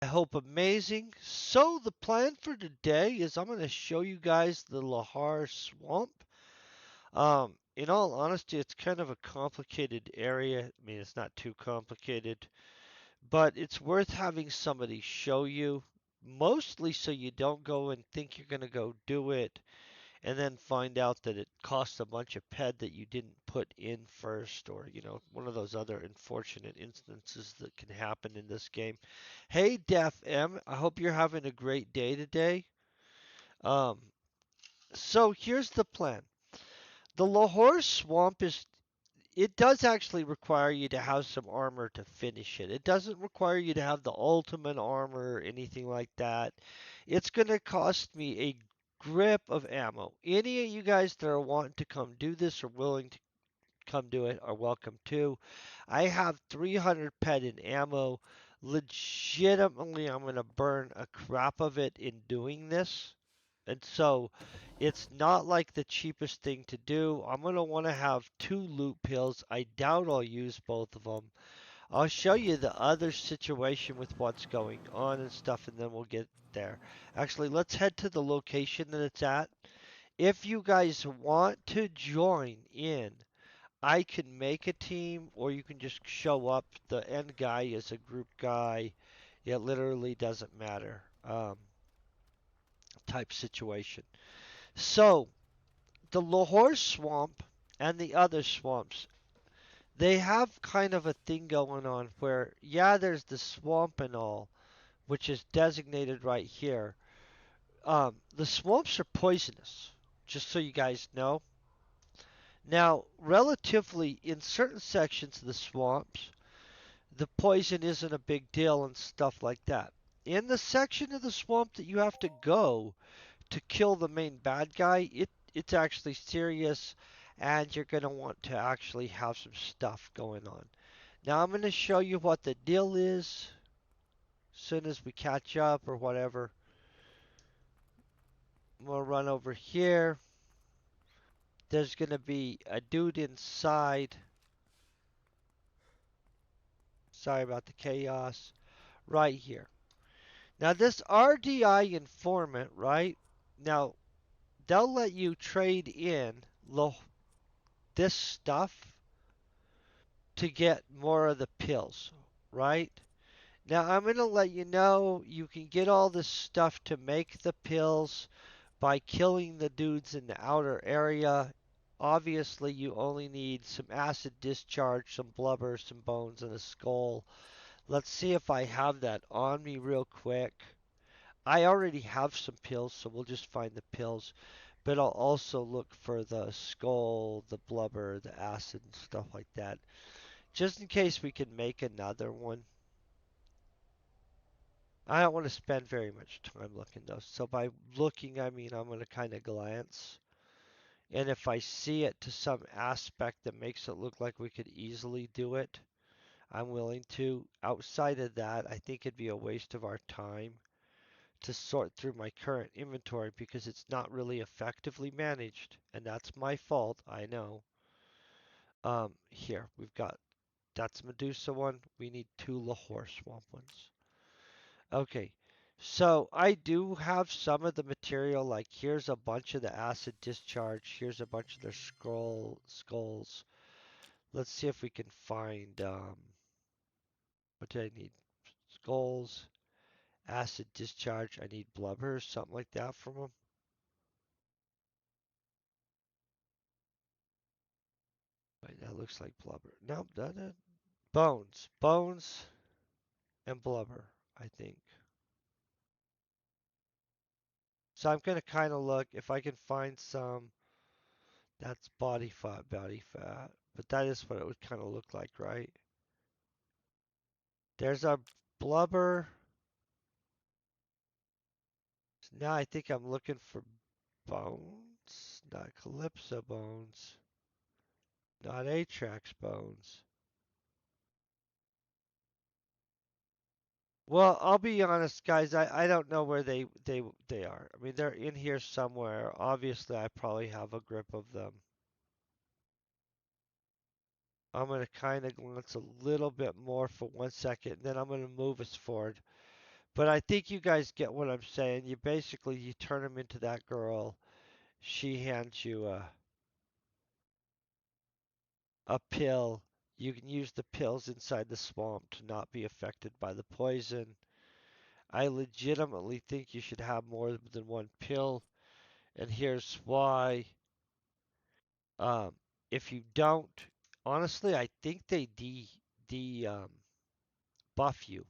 I hope amazing. So the plan for today is I'm going to show you guys the Lahar Swamp. In all honesty, it's kind of a complicated area. I mean, it's not too complicated, but it's worth having somebody show you, mostly so you don't go and think you're going to go do it and then find out that it costs a bunch of ped that you didn't put in first, or one of those other unfortunate instances that can happen in this game. Hey Def M, I hope you're having a great day today. um so here's the plan. The Lahore Swamp is, it does actually require you to have some armor to finish it. It doesn't require you to have the ultimate armor or anything like that. It's going to cost me a grip of ammo. Any of you guys that are wanting to come do this or willing to come do it are welcome to. I have 300 ped in ammo. Legitimately, I'm going to burn a crap of it in doing this. And so it's not like the cheapest thing to do. I'm going to want to have two loot pills. I doubt I'll use both of them. I'll show you the other situation with what's going on and stuff, and then we'll get there. Actually, let's head to the location that it's at. If you guys want to join in, I can make a team, or you can just show up. The end guy is a group guy. It literally doesn't matter. Type situation. So, the Lahore Swamp and the other swamps, they have kind of a thing going on where, yeah, there's the swamp and all, which is designated right here. The swamps are poisonous, just so you guys know. Now, relatively, in certain sections of the swamps, the poison isn't a big deal and stuff like that. In the section of the swamp that you have to go to kill the main bad guy, it's actually serious, and you're going to want to actually have some stuff going on. Now I'm going to show you what the deal is as soon as we catch up or whatever. We'll run over here. There's going to be a dude inside. Sorry about the chaos. Right here. Now this RDI informant, right? Now they'll let you trade in this stuff to get more of the pills, right? Now I'm going to let you know you can get all this stuff to make the pills by killing the dudes in the outer area. Obviously, you only need some acid discharge, some blubber, some bones, and a skull. Let's see if I have that on me real quick. I already have some pills, so we'll just find the pills. But I'll also look for the skull, the blubber, the acid, and stuff like that. Just in case we can make another one. I don't want to spend very much time looking though. So by looking, I mean I'm going to kind of glance. And if I see it to some aspect that makes it look like we could easily do it, I'm willing to. Outside of that, I think it'd be a waste of our time to sort through my current inventory because it's not really effectively managed. And that's my fault, I know. Here, we've got, that's Medusa one. We need two Lahore Swamp ones. Okay, so I do have some of the material, like here's a bunch of the acid discharge, here's a bunch of their skulls. Let's see if we can find, what do I need? Skulls, acid discharge, I need blubber, something like that from them. Wait, that looks like blubber. Nope, that bones and blubber, I think. So I'm gonna kind of look if I can find some. That's body fat. But that is what it would kind of look like, right? There's our blubber. So now I think I'm looking for bones. Not Calypso bones. Not Atrax bones. Well, I'll be honest, guys. I don't know where they are. I mean, they're in here somewhere. Obviously, I probably have a grip of them. I'm going to kind of glance a little bit more for 1 second, and then I'm going to move us forward. But I think you guys get what I'm saying. You turn them into that girl. She hands you a pill. You can use the pills inside the swamp to not be affected by the poison. I legitimately think you should have more than one pill, and here's why. Um, if you don't, honestly, I think they de buff you.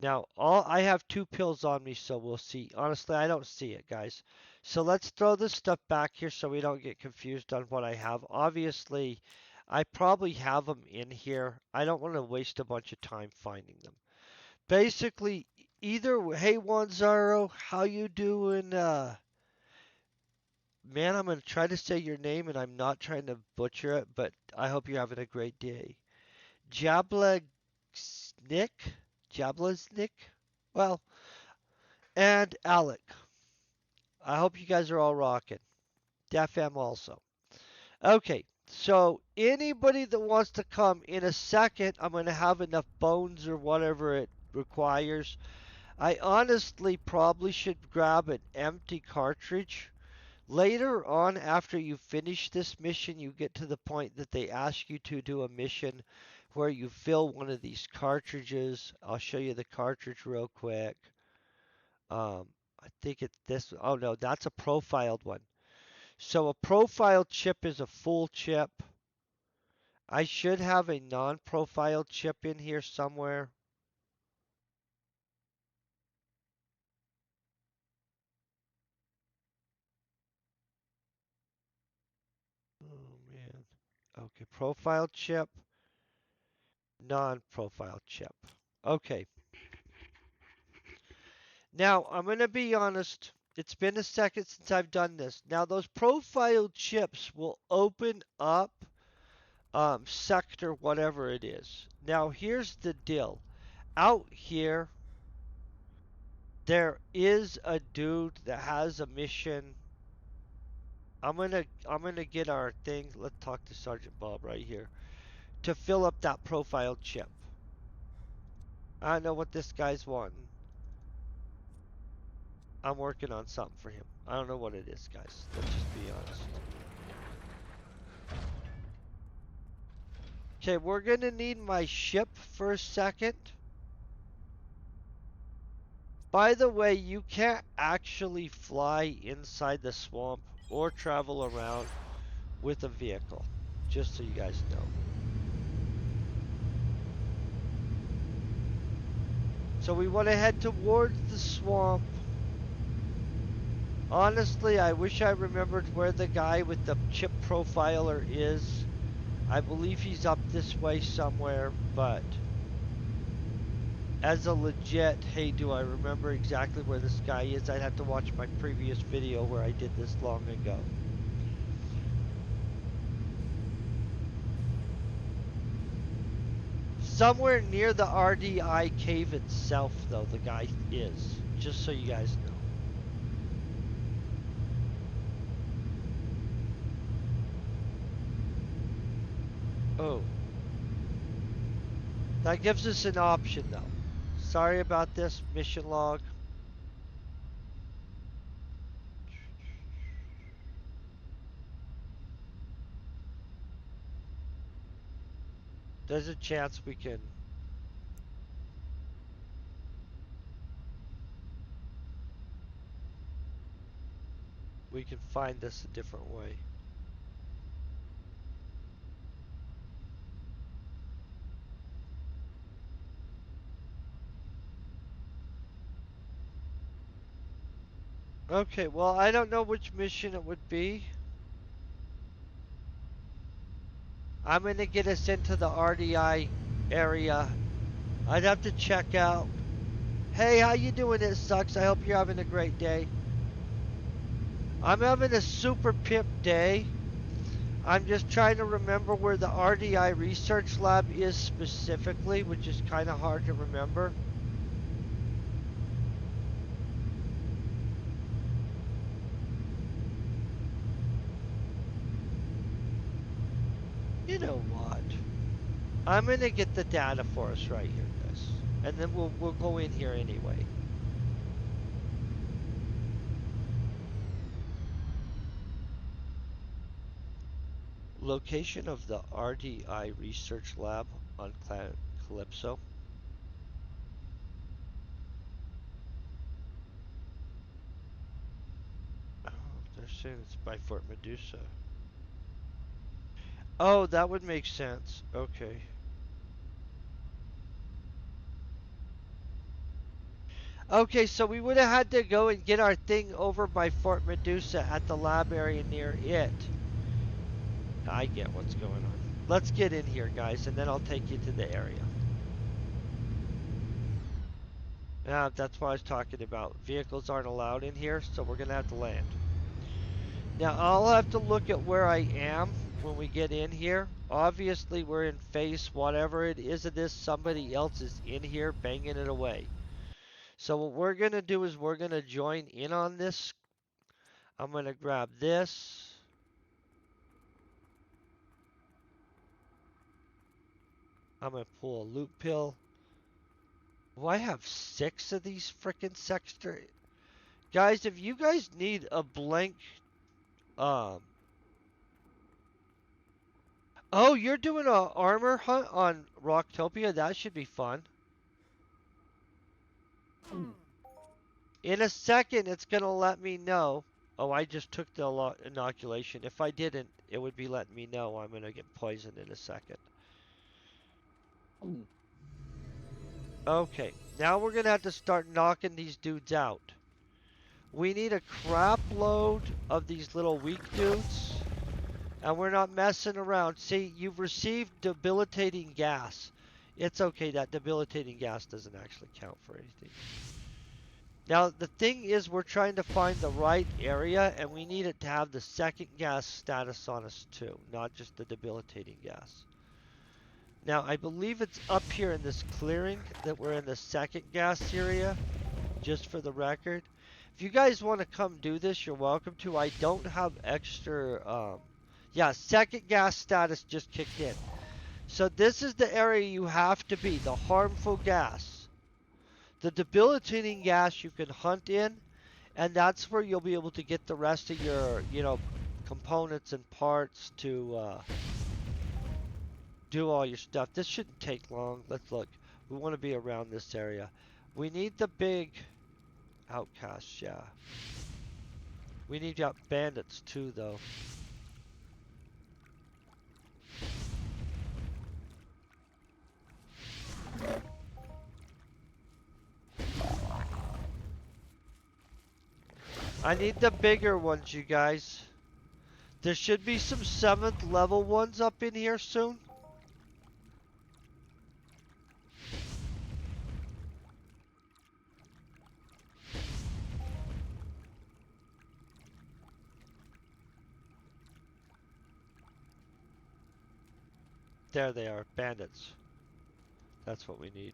Now, all I have two pills on me, so we'll see. Honestly, I don't see it, guys. So let's throw this stuff back here so we don't get confused on what I have. Obviously, I probably have them in here. I don't want to waste a bunch of time finding them. Basically, hey Wanzaro, how you doing? Man, I'm gonna try to say your name, and I'm not trying to butcher it, but I hope you're having a great day. Jablaznik, Jablaznik. Well, and Alec. I hope you guys are all rocking. DefM also. Okay, so anybody that wants to come in a second, I'm going to have enough bones or whatever it requires. I honestly probably should grab an empty cartridge. Later on, after you finish this mission, you get to the point that they ask you to do a mission where you fill one of these cartridges. I'll show you the cartridge real quick. I think it's this. Oh no, that's a profiled one. So a profiled chip is a full chip. I should have a non-profiled chip in here somewhere. Oh man. Okay, profiled chip, non-profiled chip. Okay. Now, I'm going to be honest. It's been a second since I've done this. Now, those profiled chips will open up sector whatever it is. Now, here's the deal. Out here, there is a dude that has a mission. I'm gonna get our thing. Let's talk to Sergeant Bob right here to fill up that profile chip. I don't know what this guy's wanting. I'm working on something for him. I don't know what it is, guys. Let's just be honest. Okay, we're gonna need my ship for a second. By the way, you can't actually fly inside the swamp or travel around with a vehicle. Just so you guys know. So we want to head towards the swamp. Honestly, I wish I remembered where the guy with the chip profiler is. I believe he's up this way somewhere, but as a legit, hey, do I remember exactly where this guy is? I'd have to watch my previous video where I did this long ago. Somewhere near the RDI cave itself, though, the guy is. Just so you guys know. Oh, that gives us an option, though. Sorry about this, mission log. There's a chance we can find this a different way. Okay, well, I don't know which mission it would be. I'm gonna get us into the RDI area. I'd have to check out. Hey, how you doing? It sucks. I hope you're having a great day. I'm having a super pimp day. I'm just trying to remember where the RDI research lab is specifically, which is kind of hard to remember. You know what? I'm gonna get the data for us right here, guys. and then we'll go in here anyway. Location of the RDI research lab on Planet Calypso. Oh, they're saying it's by Fort Medusa. Oh, that would make sense. Okay. Okay, so we would have had to go and get our thing over by Fort Medusa at the lab area near it. I get what's going on. Let's get in here, guys, and then I'll take you to the area. That's what I was talking about. Vehicles aren't allowed in here, so we're going to have to land. Now, I'll have to look at where I am when we get in here. Obviously, we're in face, whatever it is, somebody else is in here banging it away. So what we're going to do is we're going to join in on this. I'm going to grab this. I'm going to pull a loot pill. Oh, I have 6 of these frickin' sexter. Guys, if you guys need a blank, um, oh, you're doing a armor hunt on Rocktopia? That should be fun. In a second, it's going to let me know. Oh, I just took the inoculation. If I didn't, it would be letting me know I'm going to get poisoned in a second. Okay, now we're going to have to start knocking these dudes out. We need a crap load of these little weak dudes. And we're not messing around. See, you've received debilitating gas. It's okay, that debilitating gas doesn't actually count for anything. Now, the thing is, we're trying to find the right area, and we need it to have the second gas status on us too, not just the debilitating gas. Now, I believe it's up here in this clearing that we're in the second gas area, just for the record. If you guys want to come do this, you're welcome to. I don't have extra, yeah, second gas status just kicked in. So this is the area you have to be, the harmful gas. The debilitating gas you can hunt in, and that's where you'll be able to get the rest of your, components and parts to do all your stuff. This shouldn't take long. Let's look. We want to be around this area. We need the big outcasts, yeah. We need bandits too, though. I need the bigger ones, you guys. There should be some 7th level ones up in here soon. There they are, bandits. That's what we need.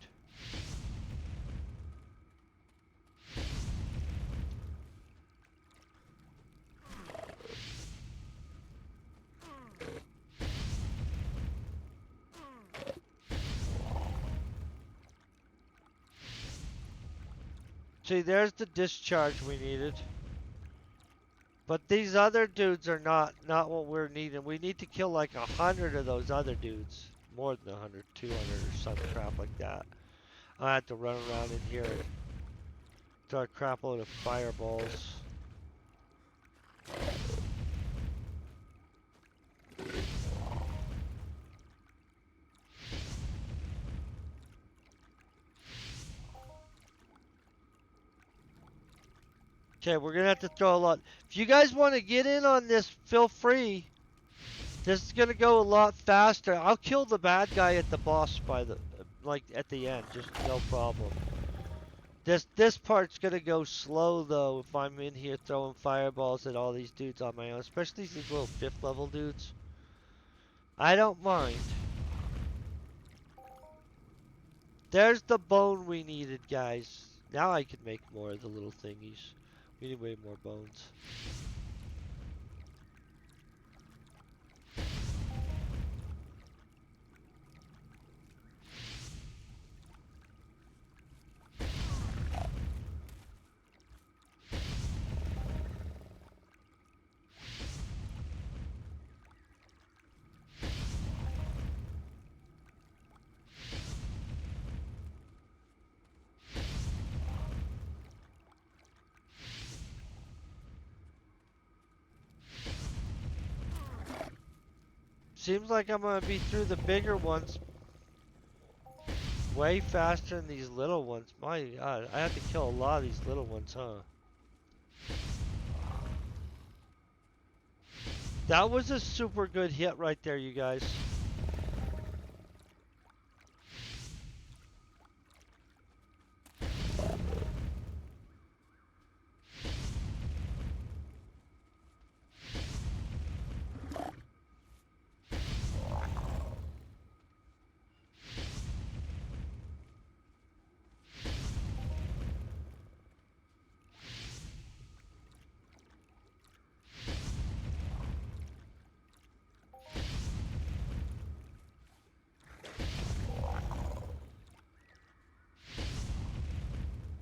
See, there's the discharge we needed. But these other dudes are not what we're needing. We need to kill like 100 of those other dudes. More than 100, 200 or some crap like that. I have to run around in here and throw a crap load of fireballs. Okay, we're gonna have to throw a lot. If you guys want to get in on this, feel free. This is gonna go a lot faster. I'll kill the bad guy at the boss by the, like at the end, just no problem. This part's gonna go slow though if I'm in here throwing fireballs at all these dudes on my own, especially these little 5th level dudes. I don't mind. There's the bone we needed, guys. Now I can make more of the little thingies. We need way more bones. Seems like I'm gonna be through the bigger ones way faster than these little ones. My God, I have to kill a lot of these little ones, huh? That was a super good hit right there, you guys.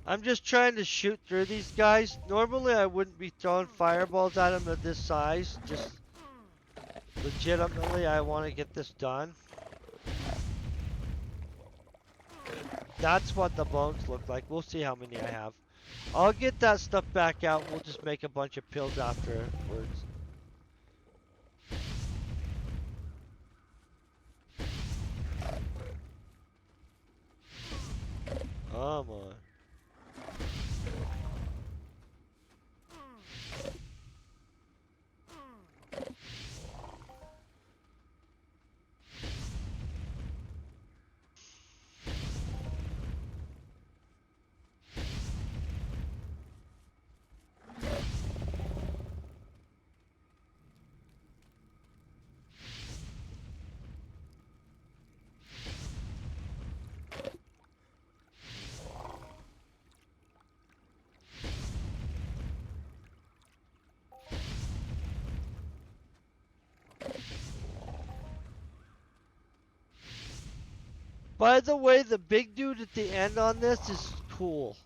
I'm just trying to shoot through these guys. Normally I wouldn't be throwing fireballs at them of this size. Just legitimately I want to get this done. That's what the bones look like. We'll see how many I have. I'll get that stuff back out. We'll just make a bunch of pills afterwards. Come on. By the way, the big dude at the end on this is cool.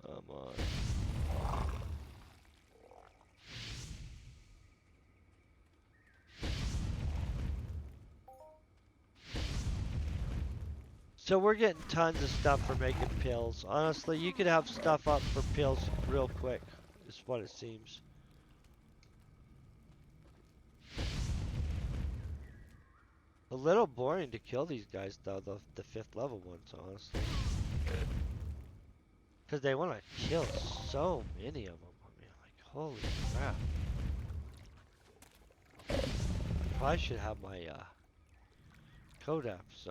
Come on. So we're getting tons of stuff for making pills. Honestly, you could have stuff up for pills real quick, is what it seems. A little boring to kill these guys though, the 5th level ones, honestly. Because they want to kill so many of them. I mean, like, holy crap. Probably should have my codeps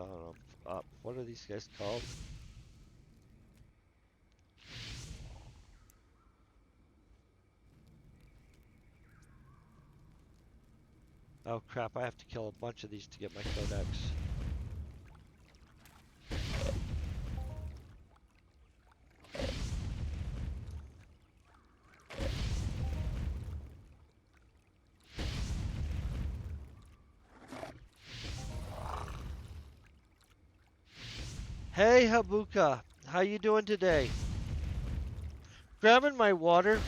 up. What are these guys called? Oh crap, I have to kill a bunch of these to get my codex. Hey Habuka, how you doing today? Grabbing my water.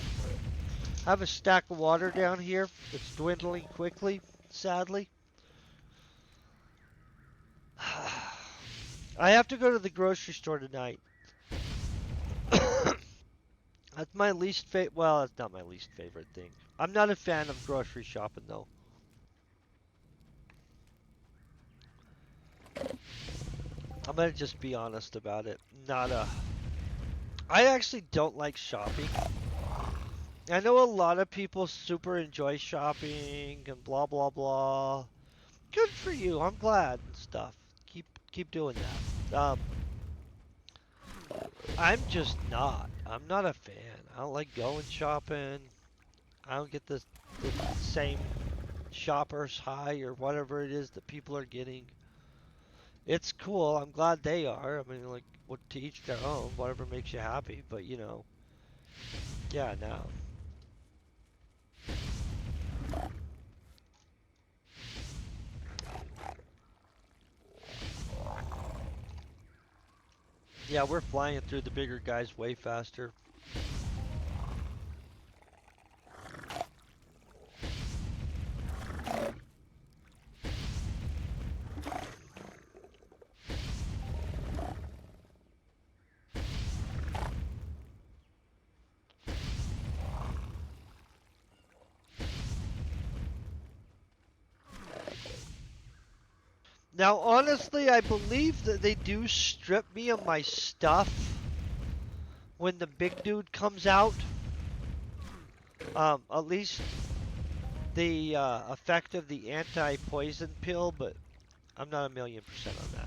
I have a stack of water down here. It's dwindling quickly, sadly. I have to go to the grocery store tonight. That's my least favorite. Well, it's not my least favorite thing. I'm not a fan of grocery shopping though. I'm gonna just be honest about it. I actually don't like shopping. I know a lot of people super enjoy shopping and blah blah blah. Good for you. I'm glad and stuff. Keep doing that. I'm just not. I'm not a fan. I don't like going shopping. I don't get the same shopper's high or whatever it is that people are getting. It's cool. I'm glad they are. I mean, like, what to each their own. Whatever makes you happy. But you know, yeah, no. Yeah, we're flying through the bigger guys way faster. Now, honestly, I believe that they do strip me of my stuff when the big dude comes out. At least the effect of the anti-poison pill, but I'm not 1,000,000% on that.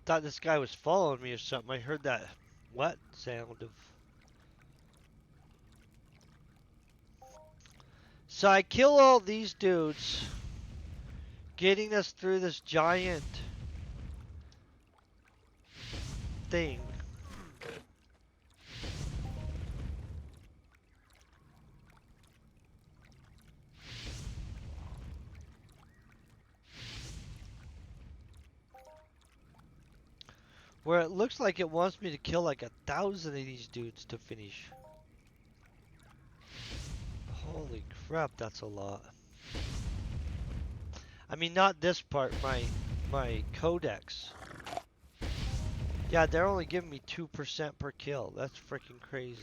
Thought this guy was following me or something. I heard that what sound of. So I kill all these dudes, getting us through this giant thing. Where it looks like it wants me to kill like 1,000 of these dudes to finish. Holy crap, that's a lot. I mean, not this part, my codex. Yeah, they're only giving me 2% per kill. That's freaking crazy.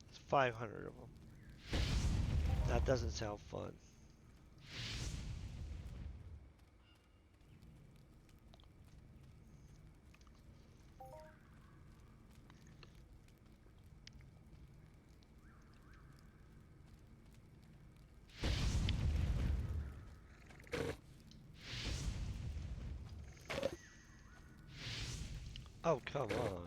It's 500 of them. That doesn't sound fun. Oh, come on.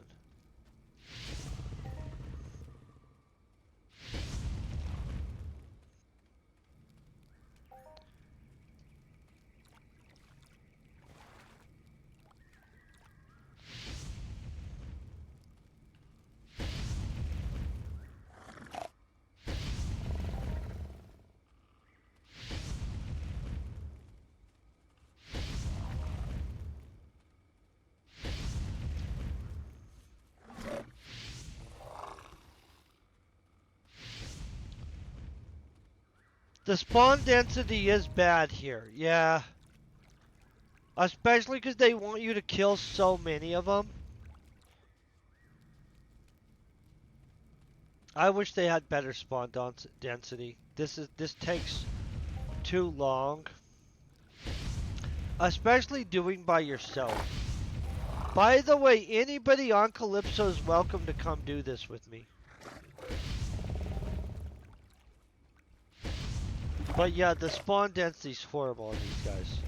The spawn density is bad here, yeah. Especially because they want you to kill so many of them. I wish they had better spawn density. This takes too long. Especially doing by yourself. By the way, anybody on Calypso is welcome to come do this with me. But yeah, the spawn density's horrible on these guys.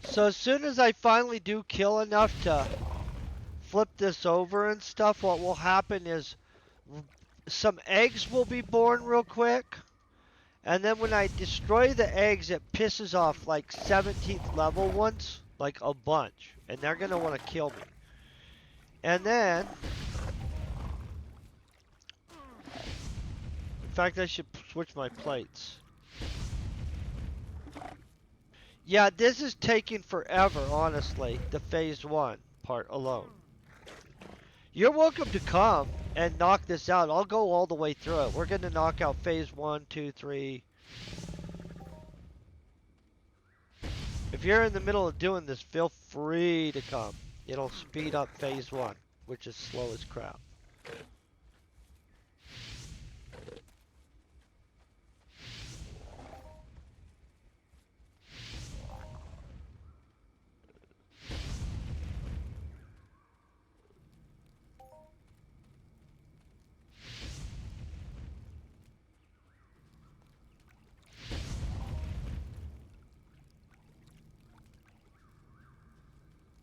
So as soon as I finally do kill enough to flip this over and stuff, what will happen is some eggs will be born real quick. And then when I destroy the eggs, it pisses off like 17th level ones, like a bunch. And they're going to want to kill me. And then, in fact, I should switch my plates. Yeah, this is taking forever, honestly, the phase 1 part alone. You're welcome to come and knock this out. I'll go all the way through it. We're going to knock out phase 1, 2, 3. If you're in the middle of doing this, feel free to come. It'll speed up phase 1, which is slow as crap.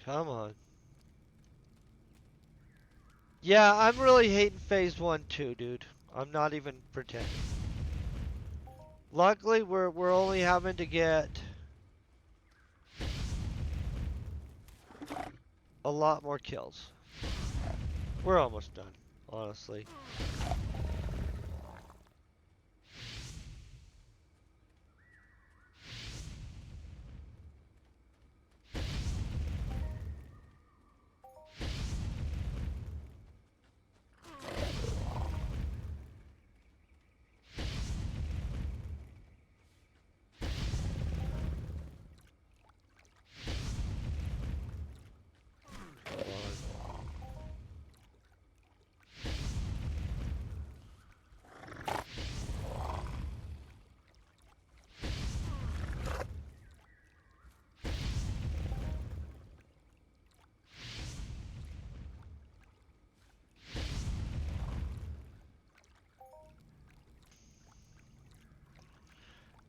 Come on. Yeah, I'm really hating phase 1 too, dude. I'm not even pretending. Luckily, we're only having to get a lot more kills. We're almost done, honestly.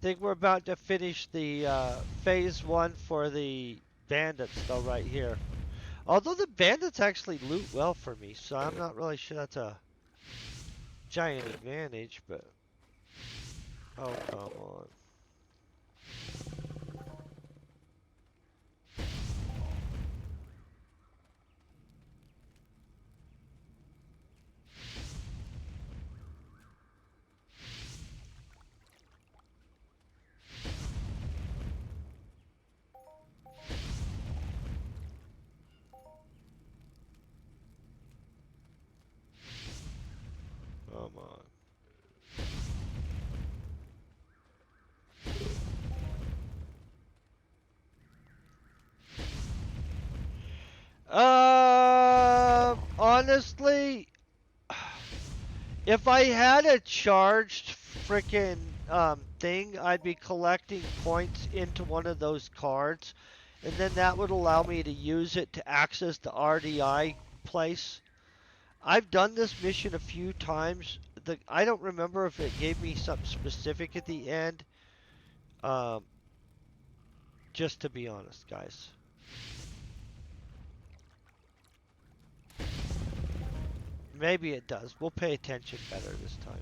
Think we're about to finish the phase 1 for the bandits though right here. Although the bandits actually loot well for me, so I'm not really sure that's a giant advantage, but oh come on. Come on. Honestly, if I had a charged frickin' thing, I'd be collecting points into one of those cards, and then that would allow me to use it to access the RDI place. I've done this mission a few times. I don't remember if it gave me something specific at the end. Um, just to be honest, guys. Maybe it does. We'll pay attention better this time.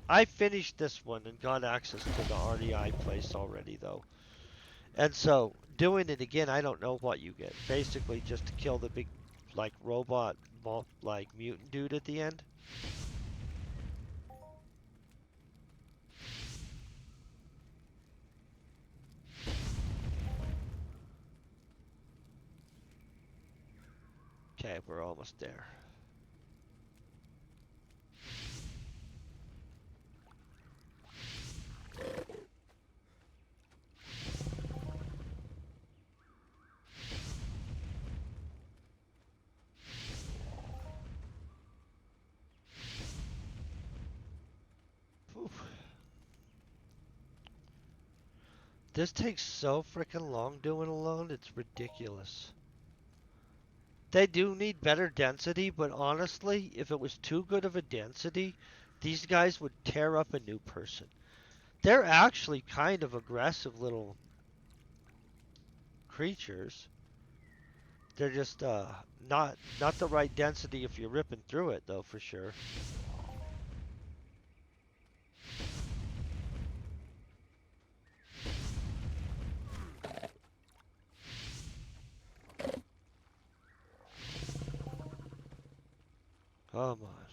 I finished this one and got access to the RDI place already, though. And so, doing it again, I don't know what you get. Basically, just to kill the big, like, robot, like, mutant dude at the end. Okay, we're almost there. Whew. This takes so freaking long doing alone, it's ridiculous. They do need better density, but honestly, if it was too good of a density, these guys would tear up a new person. They're actually kind of aggressive little creatures. They're just not the right density if you're ripping through it though, for sure. Come on.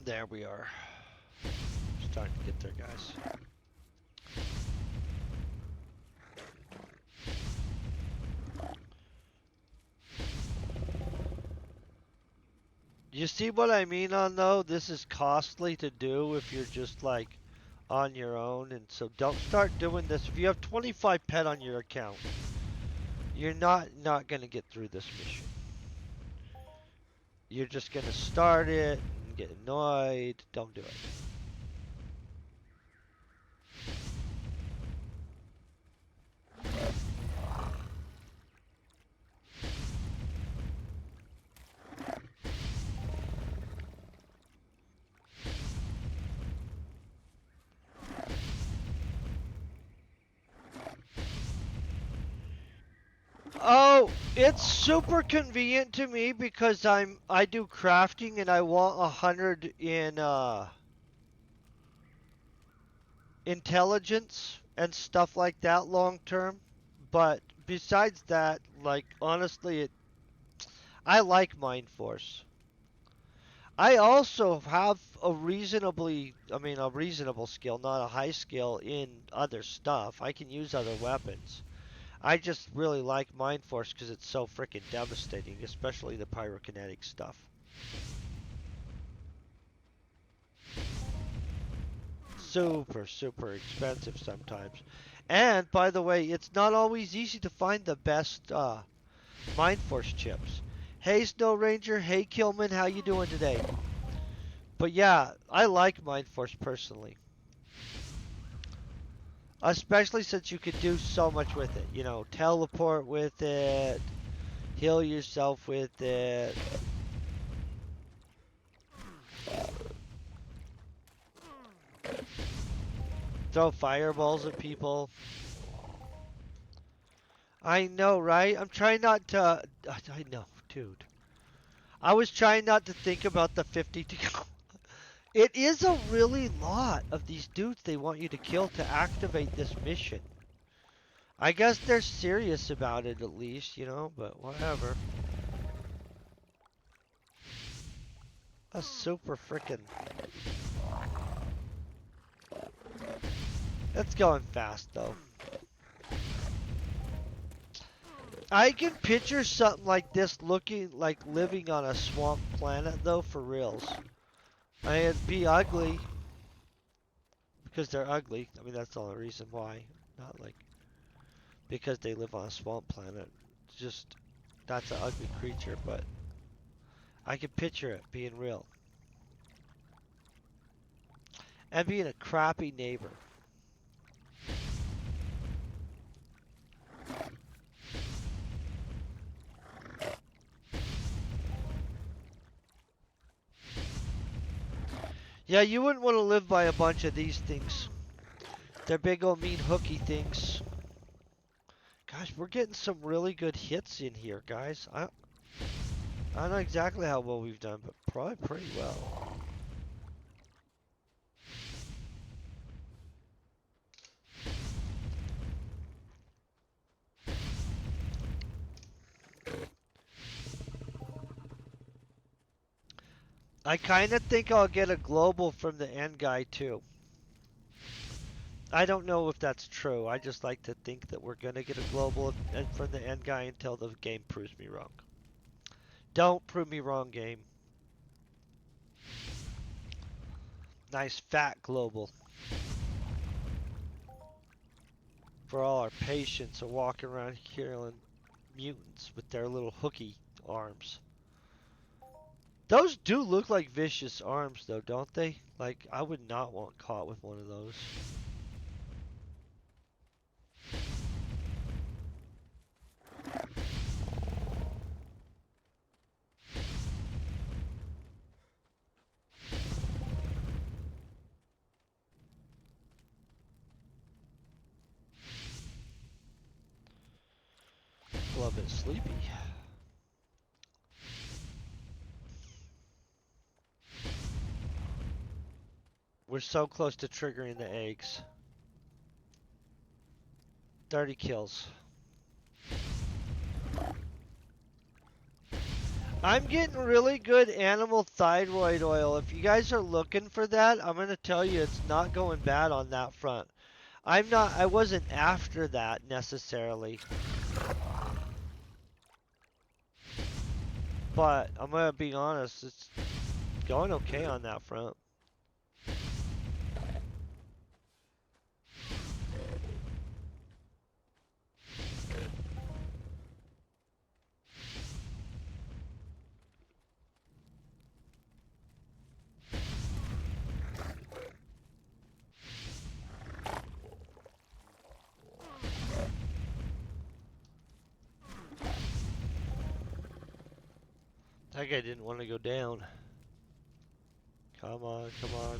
There we are. Starting to get there, guys. You see what I mean on though? This is costly to do if you're just like on your own, and so don't start doing this. If you have 25 pet on your account, you're not gonna get through this mission. You're just gonna start it and get annoyed. Don't do it. Oh, it's super convenient to me because I do crafting and I want 100 in intelligence and stuff like that long term. But besides that, like honestly, I like Mind Force. I also have a reasonable skill, not a high skill in other stuff. I can use other weapons. I just really like Mind Force because it's so freaking devastating, especially the pyrokinetic stuff. Super, super expensive sometimes. And by the way, it's not always easy to find the best Mind Force chips. Hey Snow Ranger, hey Killman, how you doing today? But yeah, I like Mind Force personally. Especially since you could do so much with it. You know, teleport with it, heal yourself with it. Throw fireballs at people. I know, right? I'm trying not to. I know, dude. I was trying not to think about the 50 to go. It is a really lot of these dudes they want you to kill to activate this mission. I guess they're serious about it at least, you know, but whatever. A super frickin'. That's going fast though. I can picture something like this looking like living on a swamp planet though, for reals. It'd be ugly because they're ugly. I mean, that's the only reason why. Not like because they live on a swamp planet. It's just that's an ugly creature, but I can picture it being real and being a crappy neighbor. Yeah, you wouldn't want to live by a bunch of these things. They're big old mean hooky things. Gosh, we're getting some really good hits in here, guys. I don't know exactly how well we've done, but probably pretty well. I kind of think I'll get a global from the end guy too. I don't know if that's true. I just like to think that we're going to get a global from the end guy until the game proves me wrong. Don't prove me wrong, game. Nice fat global. For all our patients who are walking around killing mutants with their little hooky arms. Those do look like vicious arms though, don't they? Like, I would not want caught with one of those. A little bit sleepy. We're so close to triggering the eggs. 30 kills. I'm getting really good animal thyroid oil. If you guys are looking for that, I'm going to tell you it's not going bad on that front. I wasn't after that necessarily. But I'm going to be honest, it's going okay on that front. That guy didn't want to go down. Come on, come on.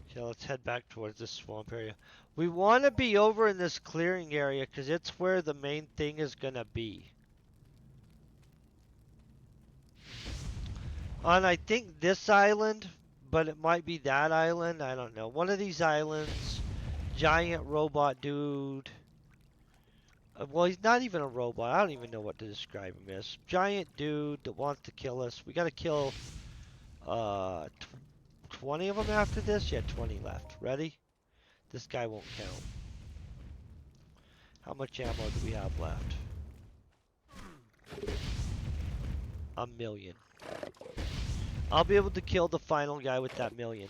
Okay, let's head back towards this swamp area. We want to be over in this clearing area because it's where the main thing is going to be. On, I think, this island, but it might be that island. I don't know. One of these islands. Giant robot dude. Well, he's not even a robot. I don't even know what to describe him as. Giant dude that wants to kill us. We got to kill 20 of them after this? Yeah, 20 left. Ready? This guy won't count. How much ammo do we have left? 1,000,000. I'll be able to kill the final guy with that 1,000,000.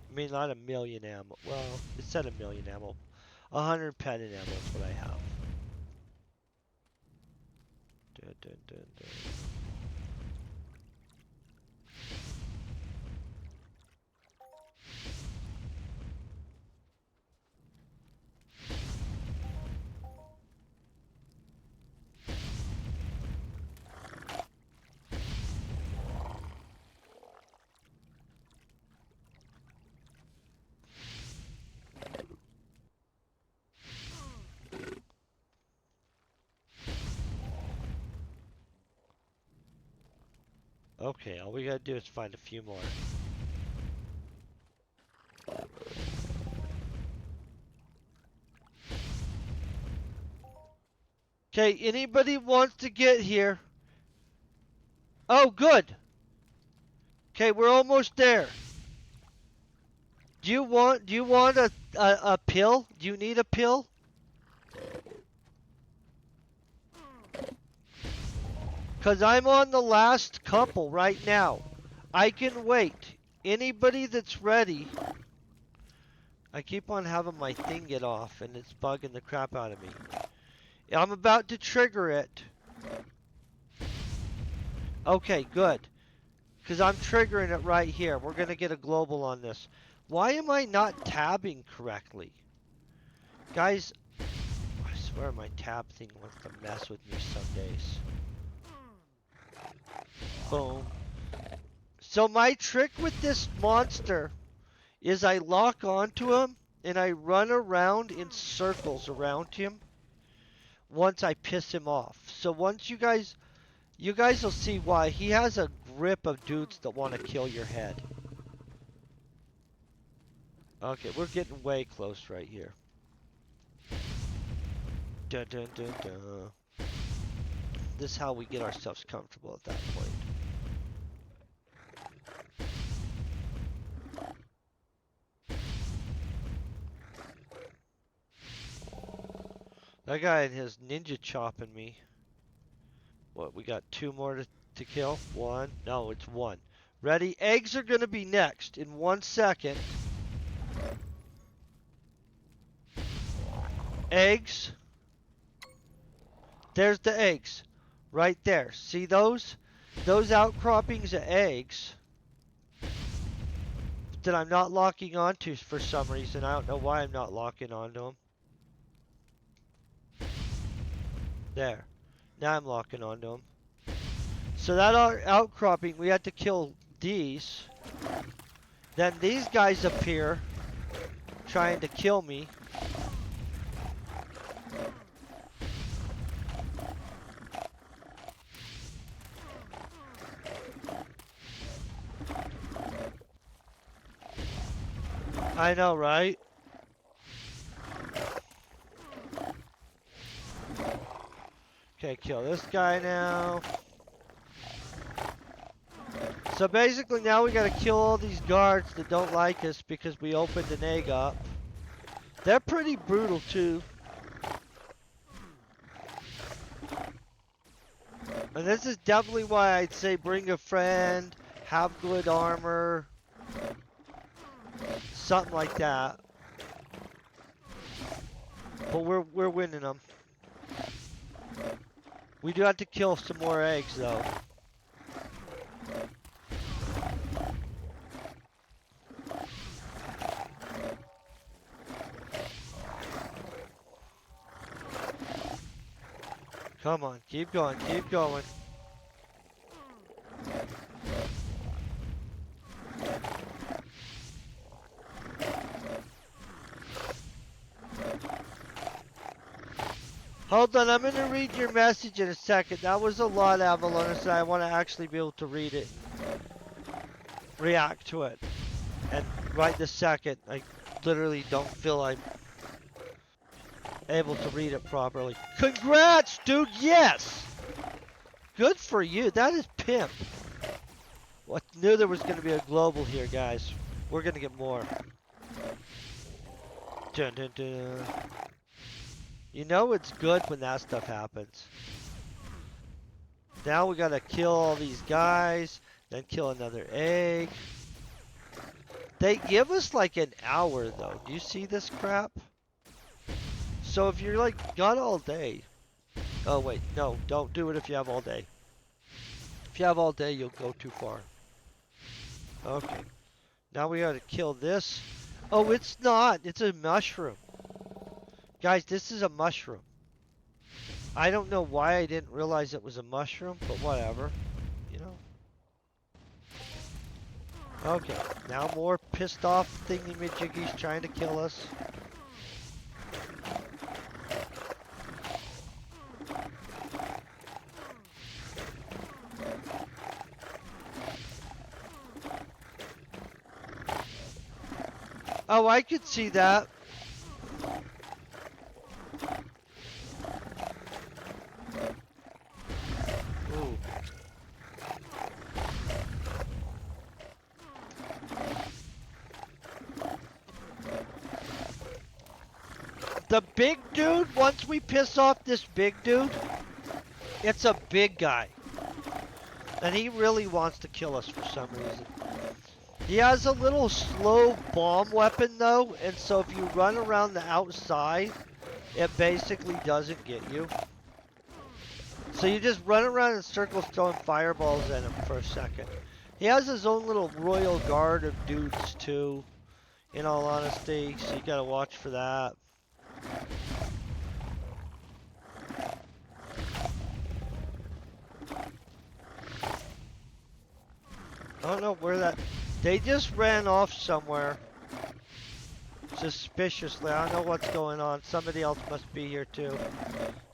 I mean, not 1,000,000 ammo. Well, it said 1,000,000 ammo. 100 pendant ammo is what I have. Dun, dun, dun, dun. Okay, all we gotta do is find a few more. Okay, anybody wants to get here? Oh, good. Okay, we're almost there. Do you want a pill? Do you need a pill? Cause I'm on the last couple right now. I can wait. Anybody that's ready. I keep on having my thing get off and it's bugging the crap out of me. I'm about to trigger it. Okay, good. Because I'm triggering it right here. We're going to get a global on this. Why am I not tabbing correctly? Guys, I swear my tab thing wants to mess with me some days. Boom. So my trick with this monster is I lock onto him and I run around in circles around him once I piss him off. So once you guys will see why. He has a grip of dudes that want to kill your head. Okay, we're getting way close right here. Dun, dun, dun, dun. This is how we get ourselves comfortable at that point. That guy is ninja chopping me. What, we got 2 more to kill? 1? No, it's 1. Ready? Eggs are going to be next in 1 second. Eggs. There's the eggs. Right there. See those? Those outcroppings of eggs that I'm not locking onto for some reason. I don't know why I'm not locking onto them. There. Now I'm locking onto them. So that outcropping, we had to kill these. Then these guys appear trying to kill me. I know, right? Okay, kill this guy now. So basically now we gotta kill all these guards that don't like us because we opened an egg up. They're pretty brutal too. And this is definitely why I'd say bring a friend, have good armor, something like that. But we're winning them. We do have to kill some more eggs though. Come on, keep going, keep going. Hold on, I'm gonna read your message in a second. That was a lot, Avalonis, and I want to actually be able to read it. React to it. And right this second, I literally don't feel I'm able to read it properly. Congrats, dude, yes! Good for you, that is pimp. Well, I knew there was gonna be a global here, guys. We're gonna get more. Dun, dun, dun. You know it's good when that stuff happens. Now we gotta kill all these guys, then kill another egg. They give us like an hour though. Do you see this crap? So if you're like got all day. Oh wait, no, don't do it if you have all day. If you have all day, you'll go too far. Okay. Now we gotta kill this. Oh, it's not. It's a mushroom. Guys, this is a mushroom. I don't know why I didn't realize it was a mushroom, but whatever. You know. Okay, now more pissed off thingy-majiggies trying to kill us. Oh, I could see that. Ooh. The big dude, once we piss off this big dude, it's a big guy. And he really wants to kill us for some reason. He has a little slow bomb weapon though, and so if you run around the outside, it basically doesn't get you. So you just run around in circles throwing fireballs at him for a second. He has his own little royal guard of dudes too, in all honesty, so you gotta watch for that. I don't know where that... They just ran off somewhere. Suspiciously. I don't know what's going on. Somebody else must be here too.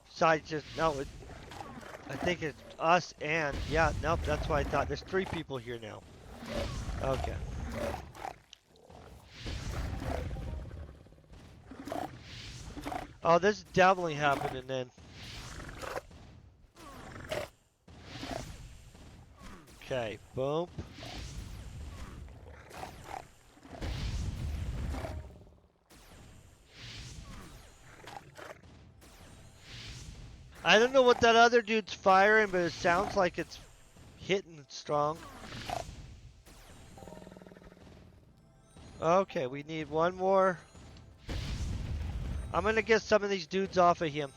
Besides just... No, I think it's us and... Yeah, nope, that's what I thought. There's 3 people here now. Okay. Oh, this is definitely happening then. Okay, boom. I don't know what that other dude's firing, but it sounds like it's hitting strong. Okay, we need one more. I'm gonna get some of these dudes off of him.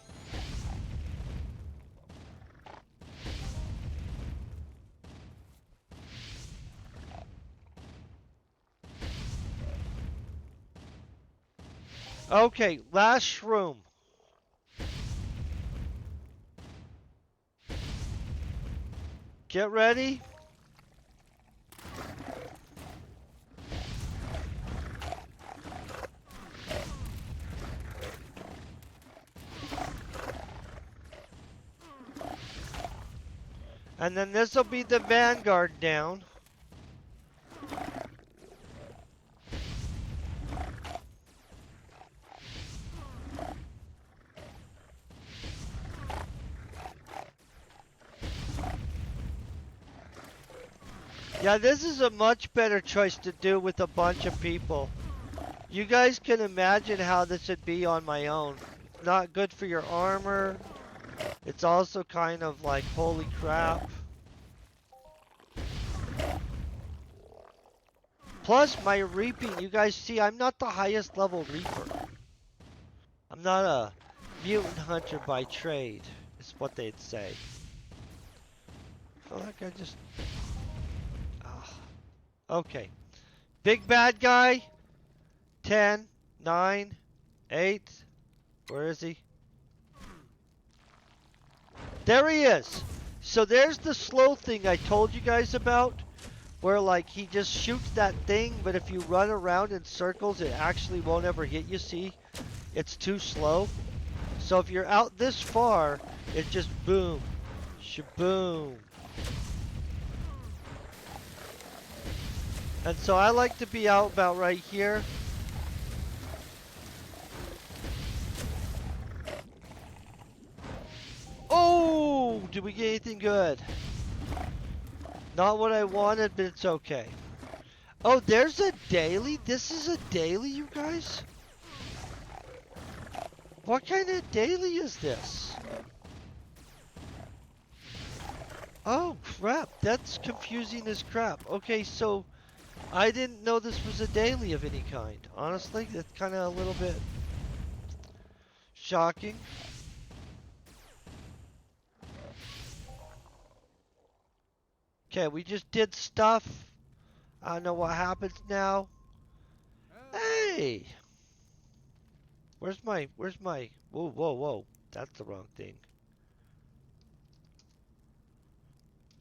Okay, last shroom. Get ready. And then this will be the vanguard down. Yeah, this is a much better choice to do with a bunch of people. You guys can imagine how this would be on my own. It's not good for your armor. It's also kind of like, holy crap. Plus, my reaping, you guys see, I'm not the highest level reaper. I'm not a mutant hunter by trade, is what they'd say. I feel like I just... ah. Okay. Big bad guy. 10, 9, 8. Where is he? There he is. So there's the slow thing I told you guys about. Where like he just shoots that thing, but if you run around in circles, it actually won't ever hit you, see? It's too slow. So if you're out this far, it just boom, shaboom. And so I like to be out about right here. Oh, did we get anything good? Not what I wanted, but it's okay. Oh, there's a daily? This is a daily, you guys? What kind of daily is this? Oh, crap. That's confusing as crap. Okay, so I didn't know this was a daily of any kind. Honestly, that's kind of a little bit shocking. Okay, we just did stuff. I don't know what happens now. Hey! Where's my, whoa, whoa, whoa. That's the wrong thing.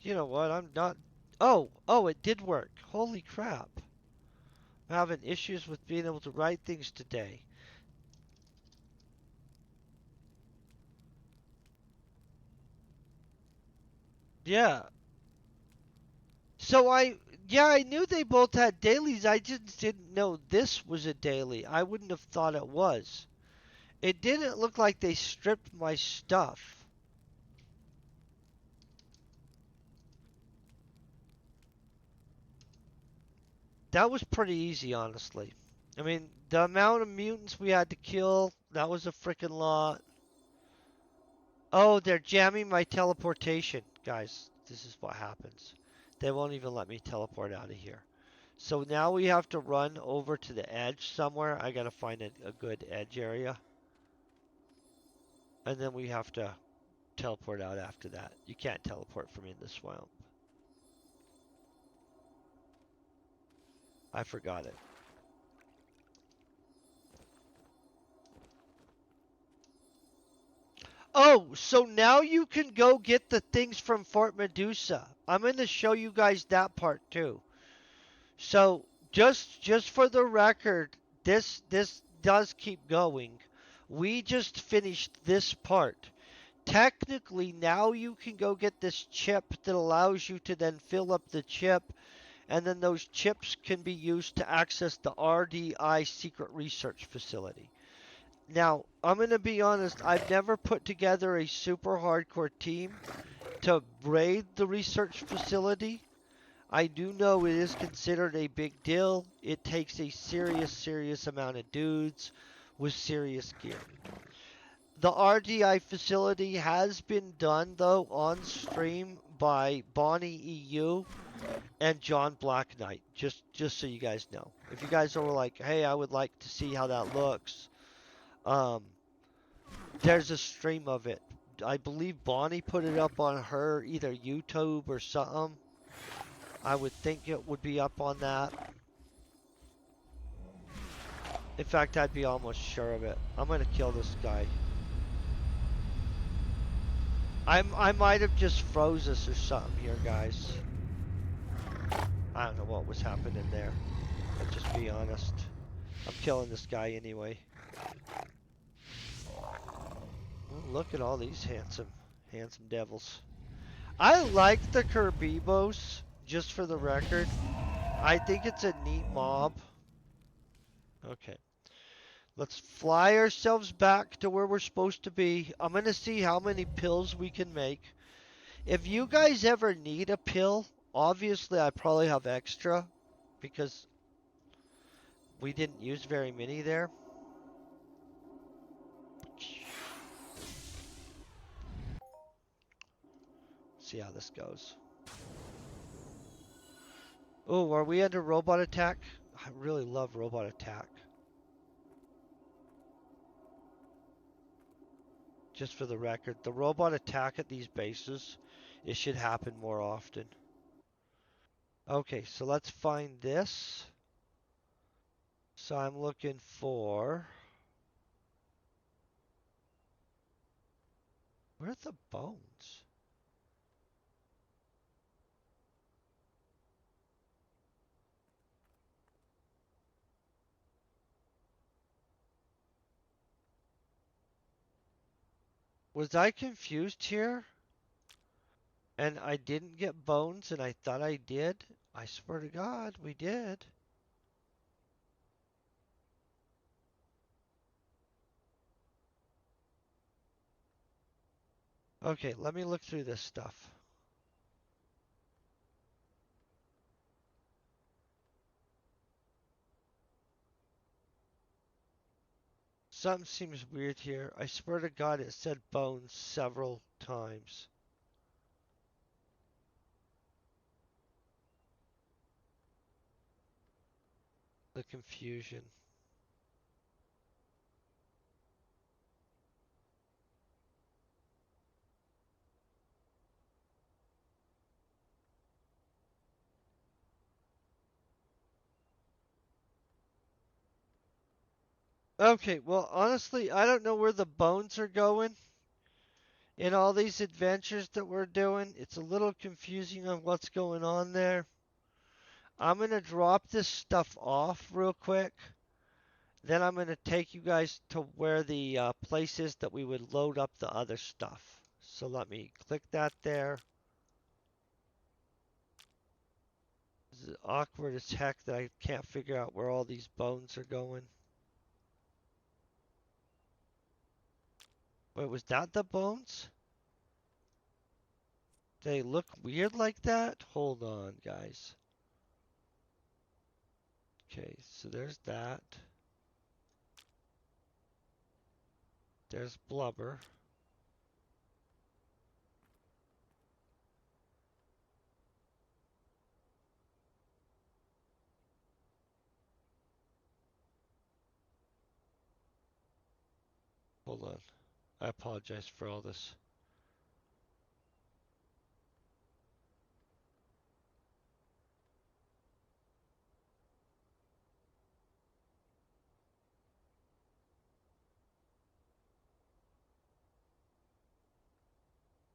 You know what, I'm not, oh, it did work. Holy crap. I'm having issues with being able to write things today. Yeah. So yeah, I knew they both had dailies. I just didn't know this was a daily. I wouldn't have thought it was. It didn't look like they stripped my stuff. That was pretty easy, honestly. I mean, the amount of mutants we had to kill, that was a freaking lot. Oh, they're jamming my teleportation. Guys, this is what happens. They won't even let me teleport out of here. So now we have to run over to the edge somewhere. I gotta find a good edge area. And then we have to teleport out after that. You can't teleport from in the swamp. I forgot it. Oh, so now you can go get the things from Fort Medusa. I'm going to show you guys that part too. So just for the record, this does keep going. We just finished this part. Technically, now you can go get this chip that allows you to then fill up the chip, and then those chips can be used to access the RDI secret research facility. Now, I'm going to be honest, I've never put together a super hardcore team to raid the research facility. I do know it is considered a big deal. It takes a serious amount of dudes with serious gear. The RDI facility has been done, though, on stream by Bonnie EU and John Black Knight, just so you guys know. If you guys are like, hey, I would like to see how that looks, um, there's a stream of it. I believe Bonnie put it up on her either YouTube or something. I would think it would be up on that. In fact, I'd be almost sure of it. I'm gonna kill this guy. I might have just froze us or something here, guys. I don't know what was happening there. Let's just be honest. I'm killing this guy anyway. Ooh, look at all these handsome devils. I like the Kerbibos, just for the record. I think it's a neat mob. Okay. Let's fly ourselves back to where we're supposed to be. I'm going to see how many pills we can make. If you guys ever need a pill, obviously I probably have extra because we didn't use very many there. see how this goes. Oh, are we under robot attack? I really love robot attack. Just for the record, the robot attack at these bases, it should happen more often. Okay, so let's find this. So I'm looking for... Where are the bones? Was I confused here? And I didn't get bones and I thought I did? I swear to God, we did. Okay, let me look through this stuff. Something seems weird here. I swear to God it said bones several times. The confusion. Okay, well, honestly, I don't know where the bones are going in all these adventures that we're doing. It's a little confusing on what's going on there. I'm going to drop this stuff off real quick. Then I'm going to take you guys to where the place is that we would load up the other stuff. So let me click that there. This is awkward as heck that I can't figure out where all these bones are going. Wait, was that the bones? They look weird like that? Hold on, guys. Okay, so there's that. There's blubber. Hold on. I apologize for all this.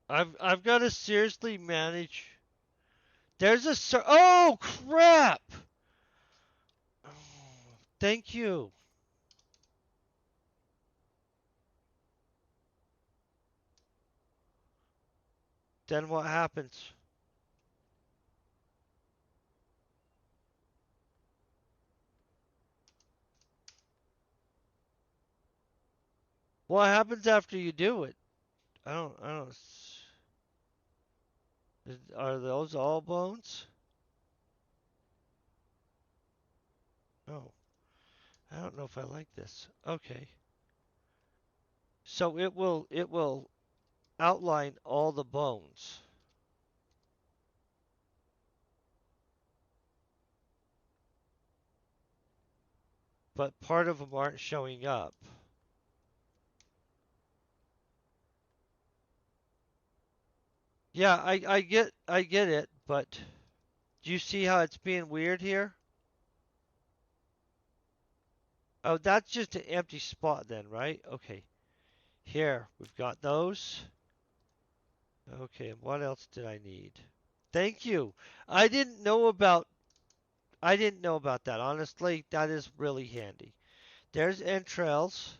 I've got to seriously manage. There's a oh crap! Oh, thank you. Then what happens? What happens after you do it? I don't. Are those all bones? Oh, I don't know if I like this. Okay. So it will outline all the bones, but part of them aren't showing up. Yeah, I get it, but do you see how it's being weird here? Oh, that's just an empty spot then, right? Okay. Here, we've got those. Okay, and what else did I need? Thank you. I didn't know about I didn't know about that. Honestly, that is really handy. There's entrails.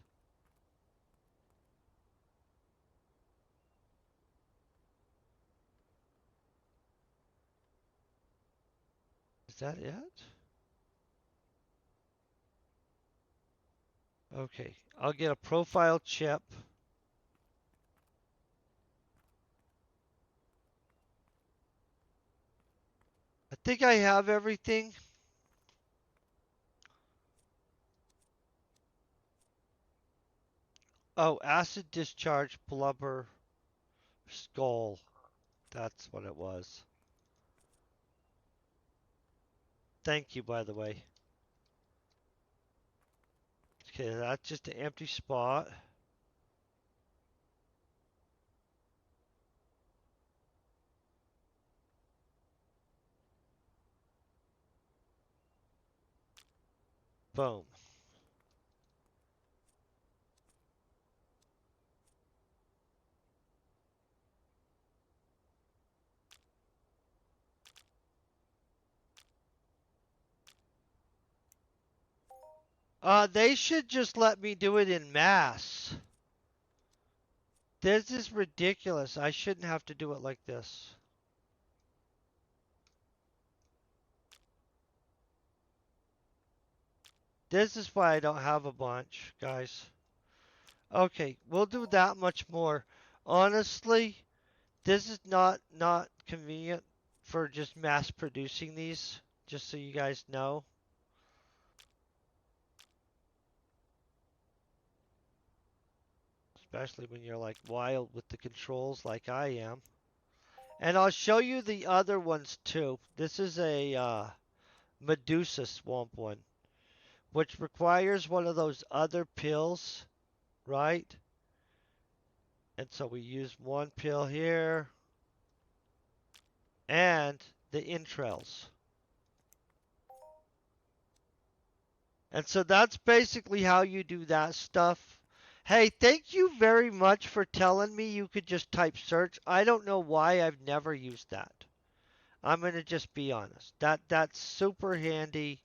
Is that it? Okay, I'll get a profile chip. I think I have everything. Oh, acid discharge, blubber, skull. That's what it was. Thank you, by the way. Okay, that's just an empty spot. Boom. They should just let me do it in mass. This is ridiculous. I shouldn't have to do it like this. This is why I don't have a bunch, guys. Okay, we'll do that much more. Honestly, this is not convenient for just mass producing these, just so you guys know. Especially when you're like wild with the controls like I am. And I'll show you the other ones too. This is a Medusa swamp one, which requires one of those other pills, right? And so we use one pill here and the entrails. And so that's basically how you do that stuff. Hey, thank you very much for telling me you could just type search. I don't know why I've never used that. I'm going to just be honest. That's super handy.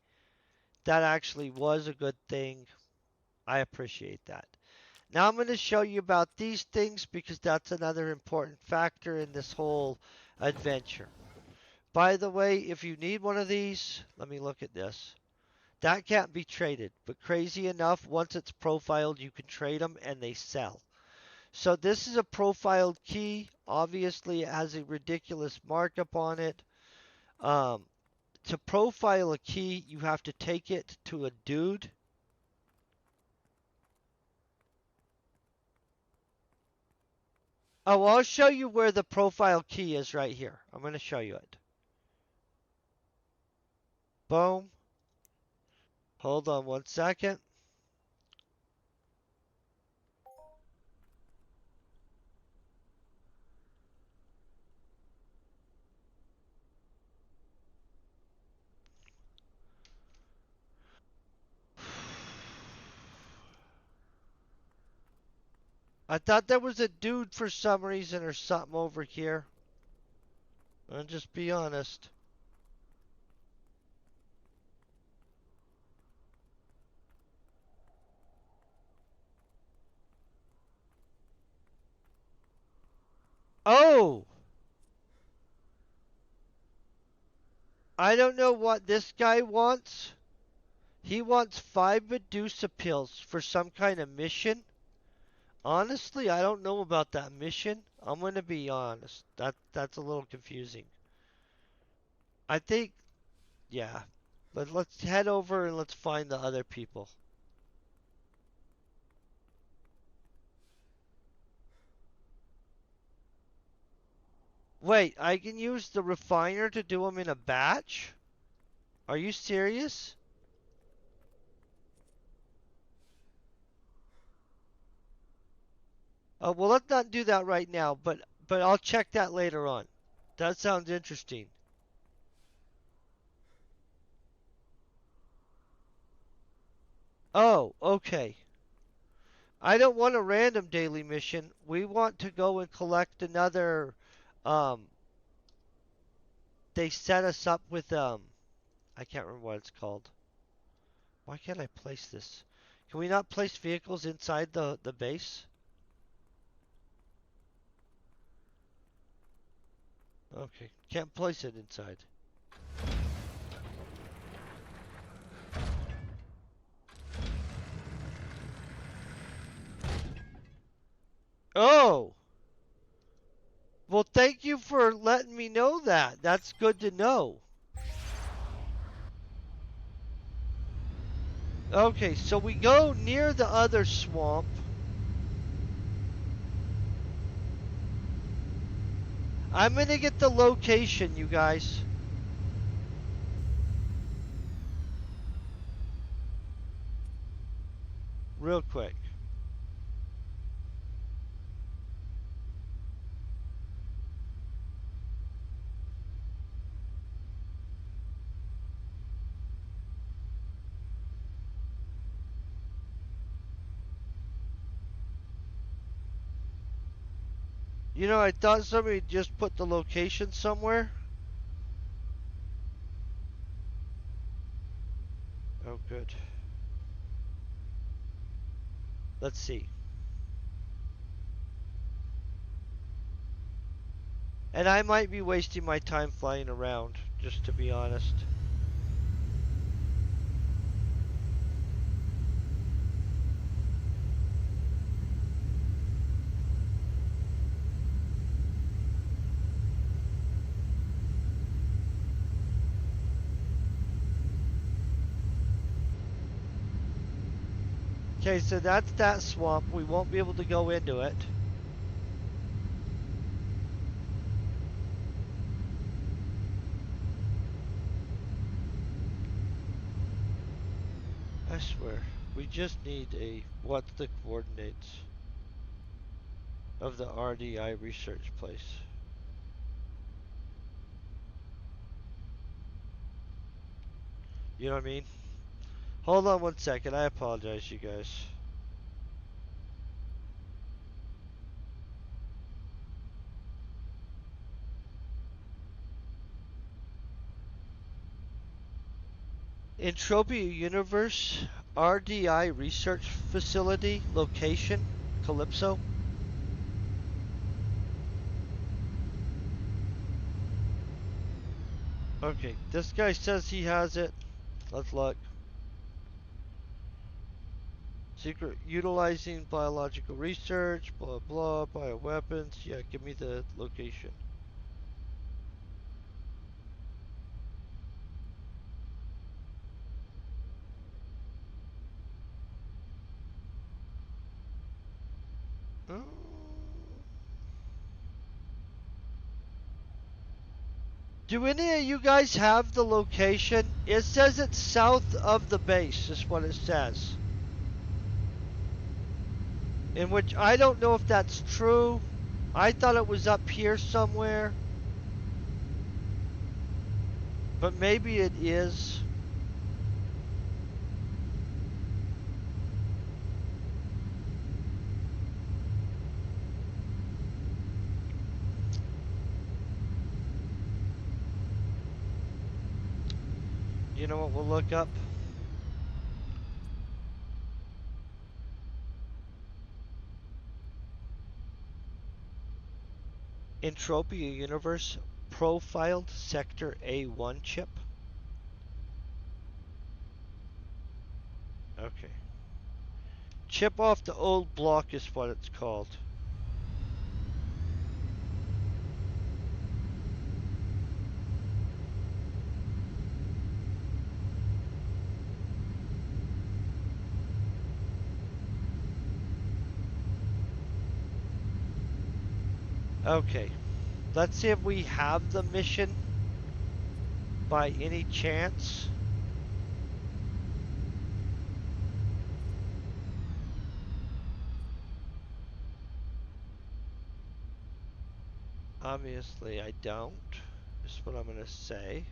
That actually was a good thing. I appreciate that. Now I'm going to show you about these things because that's another important factor in this whole adventure. By the way, if you need one of these, let me look at this. That can't be traded, but crazy enough, once it's profiled, you can trade them and they sell. So this is a profiled key. Obviously, it has a ridiculous markup on it. To profile a key, you have to take it to a dude. Oh, I'll show you where the profile key is right here. I'm going to show you it. Boom. Hold on one second. I thought there was a dude for some reason or something over here. I'll just be honest. Oh! I don't know what this guy wants. He wants 5 Medusa pills for some kind of mission. Honestly, I don't know about that mission. I'm going to be honest. That's a little confusing. I think, yeah. But let's head over and let's find the other people. Wait, I can use the refiner to do them in a batch? Are you serious? Well, let's not do that right now, but I'll check that later on. That sounds interesting. Oh, okay. I don't want a random daily mission. We want to go and collect another. Um, they set us up with I can't remember what it's called. Why can't I place this? Can we not place vehicles inside the base? Okay, can't place it inside. Oh! Well, thank you for letting me know that. That's good to know. Okay, so we go near the other swamp. I'm gonna get the location, you guys. Real quick. You know, I thought somebody just put the location somewhere. Oh, good. Let's see. And I might be wasting my time flying around, just to be honest. Okay, so that's that swamp. We won't be able to go into it. I swear. We just need a what's the coordinates of the RDI research place. You know what I mean? Hold on one second. I apologize, you guys. Entropia Universe RDI Research Facility location Calypso. Okay, this guy says he has it. Let's look. Secret utilizing biological research, blah blah, bioweapons. Yeah, give me the location. Oh. Do any of you guys have the location? It says it's south of the base, is what it says. In which I don't know if that's true. I thought it was up here somewhere, but maybe it is. You know what we'll look up? Entropia Universe profiled Sector A1 chip. Okay. Chip off the old block is what it's called. Okay. Let's see if we have the mission by any chance. Obviously, I don't. Is what I'm going to say.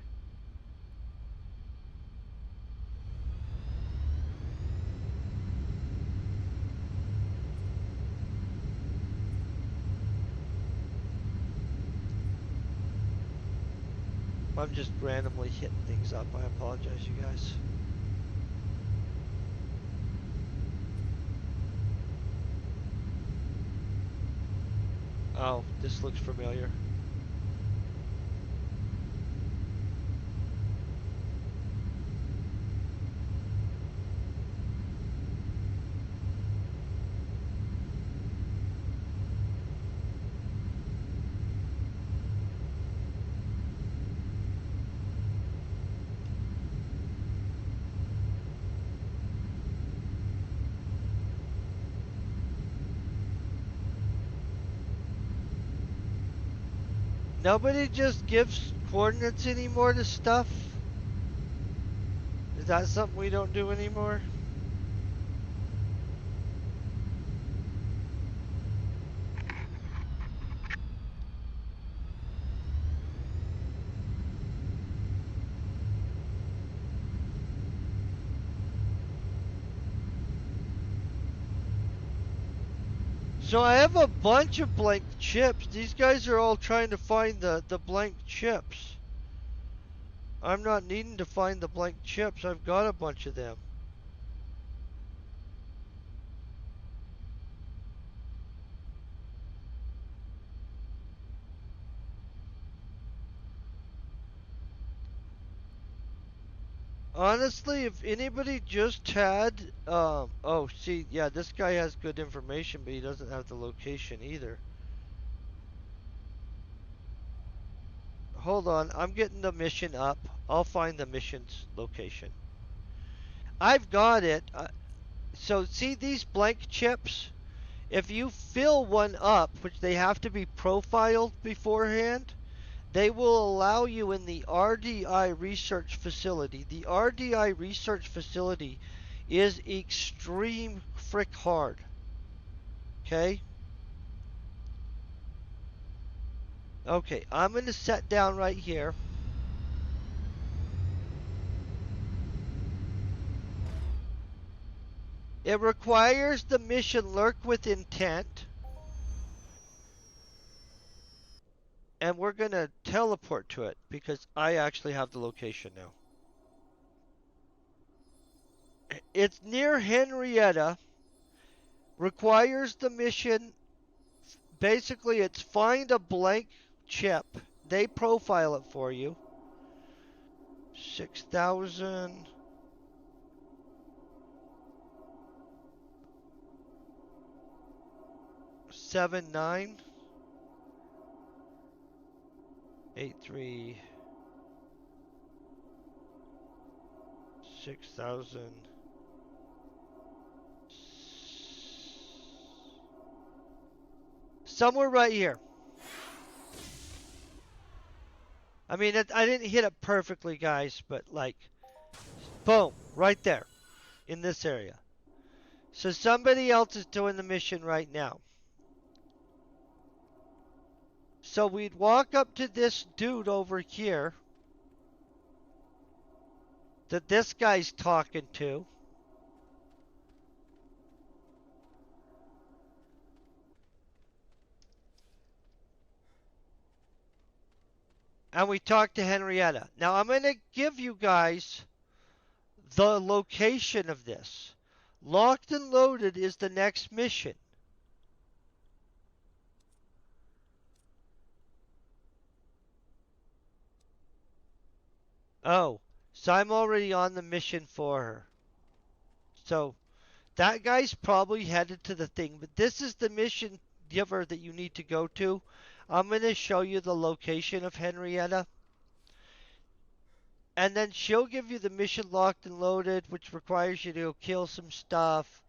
I'm just randomly hitting things up. I apologize, you guys. Oh, this looks familiar. Nobody just gives coordinates anymore to stuff? Is that something we don't do anymore? So I have a bunch of blank chips. These guys are all trying to find the blank chips. I'm not needing to find the blank chips. I've got a bunch of them. Honestly, if anybody just had, oh, see, yeah, this guy has good information, but he doesn't have the location either. Hold on, I'm getting the mission up. I'll find the mission's location. I've got it. So see these blank chips? If you fill one up, which they have to be profiled beforehand, they will allow you in the RDI research facility. The RDI research facility is extreme frick hard. Okay? Okay, I'm going to set down right here. It requires the mission lurk with intent. And we're going to teleport to it because I actually have the location now. It's near Henrietta. Requires the mission. Basically, it's find a blank chip. They profile it for you. 6,000. 79. 83. 6,000. Somewhere right here. I mean, I didn't hit it perfectly, guys, but like, boom, right there in this area. So somebody else is doing the mission right now. So we'd walk up to this dude over here that this guy's talking to. And we talk to Henrietta. Now I'm going to give you guys the location of this. Locked and Loaded is the next mission. Oh, so I'm already on the mission for her. So that guy's probably headed to the thing, but this is the mission giver that you need to go to. I'm going to show you the location of Henrietta. And then she'll give you the mission Locked and Loaded, which requires you to kill some stuff,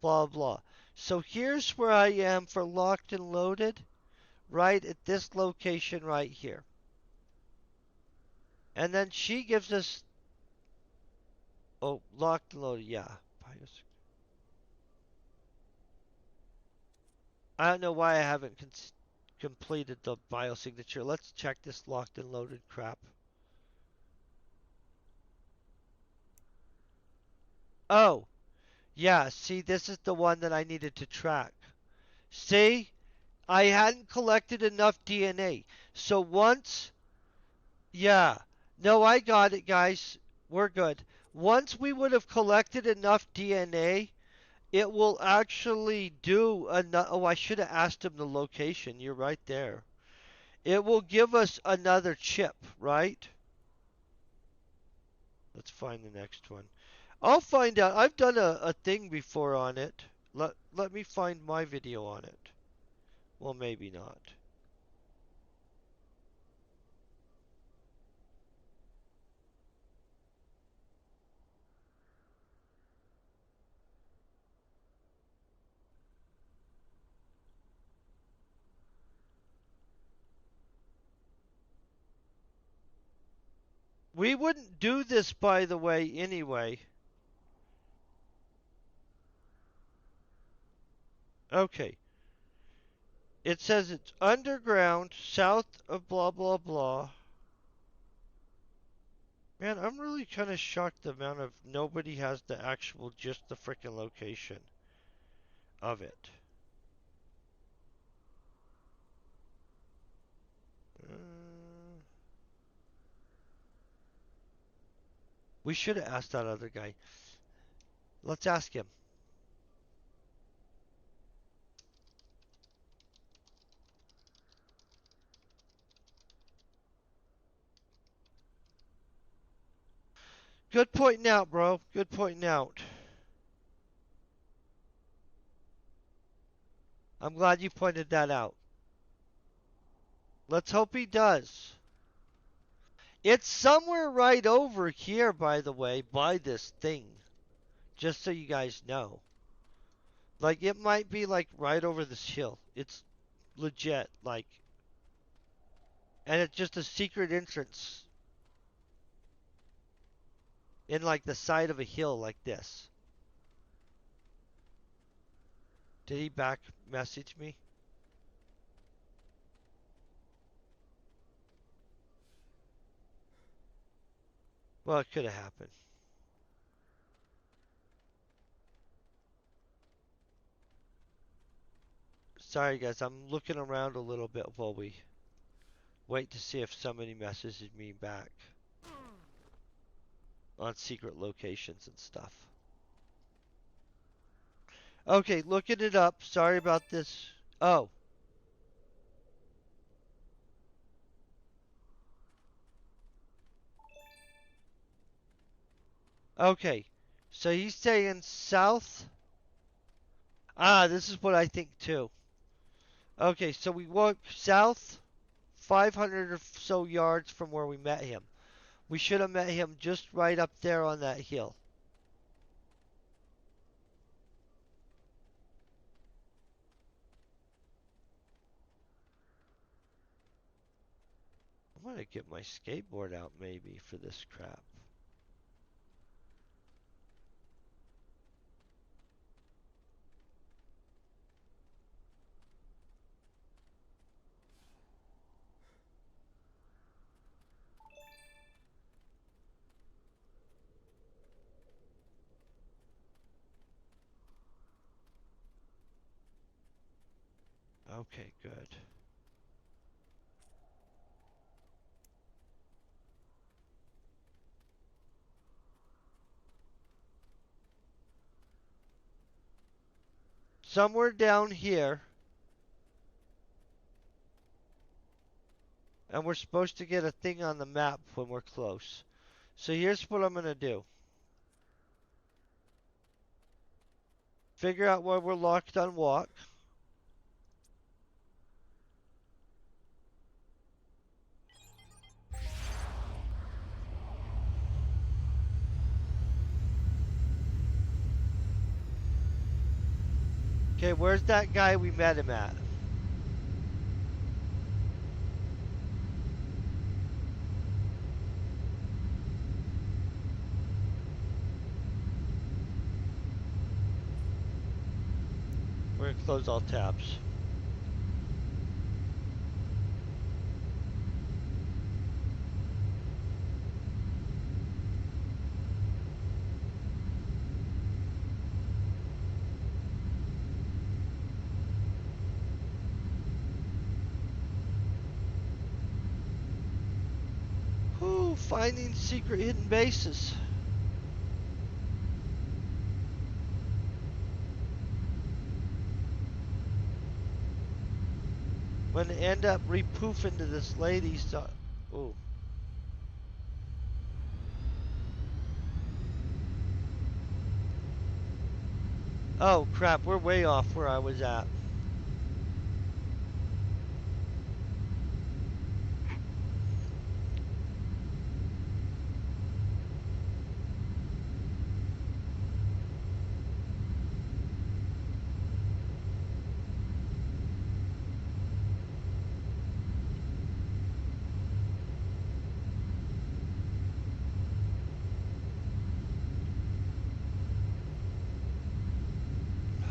blah, blah. So here's where I am for Locked and Loaded, right at this location right here. And then she gives us, oh, Locked and Loaded, yeah. I don't know why I haven't completed the biosignature. Let's check this Locked and Loaded crap. Oh, yeah, see, this is the one that I needed to track. See, I hadn't collected enough DNA. So once, yeah, no, I got it, guys. We're good. Once we would have collected enough DNA, it will actually do another. Oh, I should have asked him the location. You're right there. It will give us another chip, right? Let's find the next one. I'll find out. I've done a thing before on it. Let me find my video on it. Well, maybe not. We wouldn't do this, by the way, anyway. Okay. It says it's underground, south of blah, blah, blah. Man, I'm really kind of shocked the amount of nobody has the actual, just the frickin' location of it. Uh, we should have asked that other guy. Let's ask him. Good pointing out, bro. Good pointing out. I'm glad you pointed that out. Let's hope he does. It's somewhere right over here, by the way, by this thing. Just so you guys know. Like, it might be, like, right over this hill. It's legit, like. And it's just a secret entrance in, like, the side of a hill like this. Did he back message me? Well, it could have happened. Sorry, guys. I'm looking around a little bit while we wait to see if somebody messages me back on secret locations and stuff. Okay, looking it up. Sorry about this. Oh, okay. So he's saying south. Ah, this is what I think too. Okay, so we walk south 500 or so yards from where we met him. We should have met him just right up there on that hill. I'm gonna get my skateboard out maybe for this crap. Okay, good. Somewhere down here, and we're supposed to get a thing on the map when we're close. So here's what I'm gonna do. Figure out where we're locked on walk. Okay, where's that guy we met him at? We're gonna close all tabs. Whoo, finding secret hidden bases. I'm gonna end up repoofing to this lady's. Oh. Oh crap, we're way off where I was at.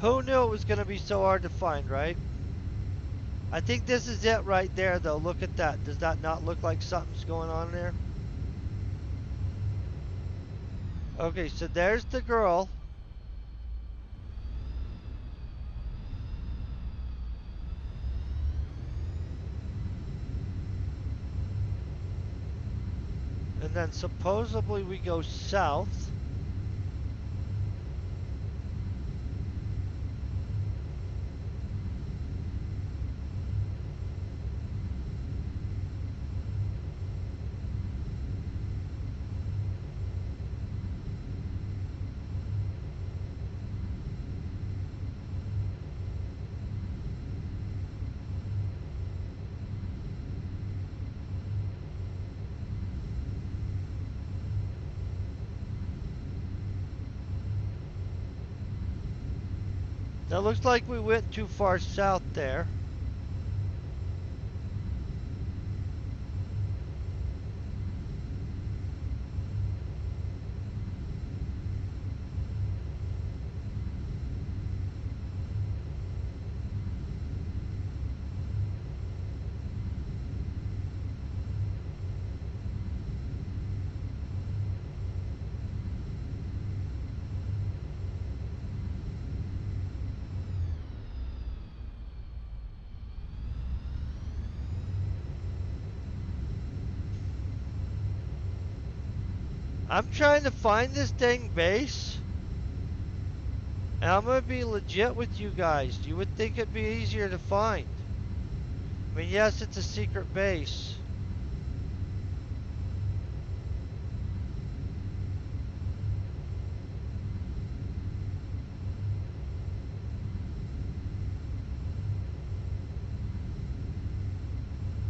Who knew it was going to be so hard to find, right? I think this is it right there, though. Look at that. Does that not look like something's going on there? Okay, so there's the girl. And then supposedly we go south. That looks like we went too far south there. I'm trying to find this dang base. And I'm going to be legit with you guys. You would think it'd be easier to find. I mean, yes, it's a secret base.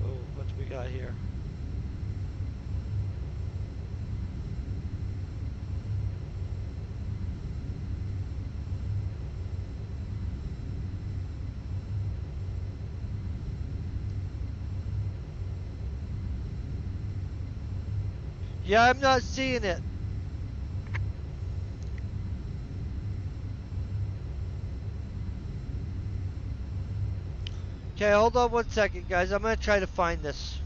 Oh, what do we got here? Yeah, I'm not seeing it. Okay, hold on 1 second, guys. I'm going to try to find this.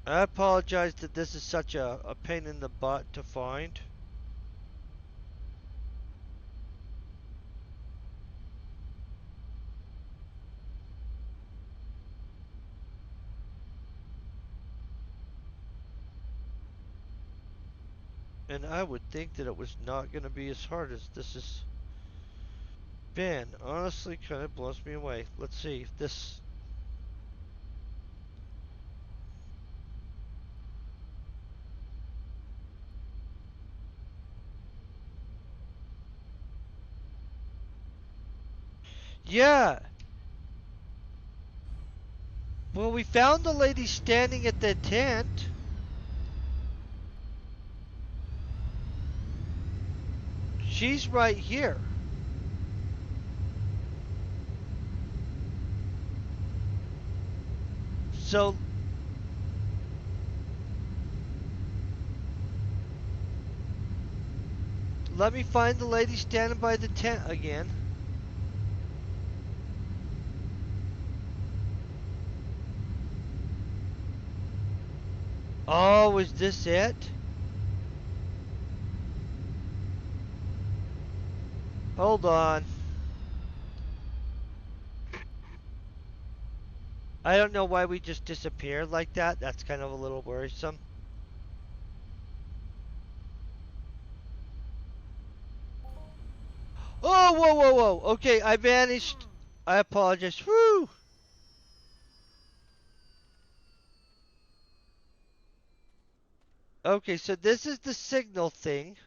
I apologize that this is such a pain in the butt to find. And I would think that it was not going to be as hard as this has been. Honestly, kind of blows me away. Let's see if this... Yeah! Well, we found the lady standing at the tent. She's right here. So, let me find the lady standing by the tent again. Oh, is this it? Hold on. I don't know why we just disappeared like that. That's kind of a little worrisome. Oh, whoa, whoa, whoa. Okay, I vanished. I apologize. Whew. Okay, so this is the signal thing,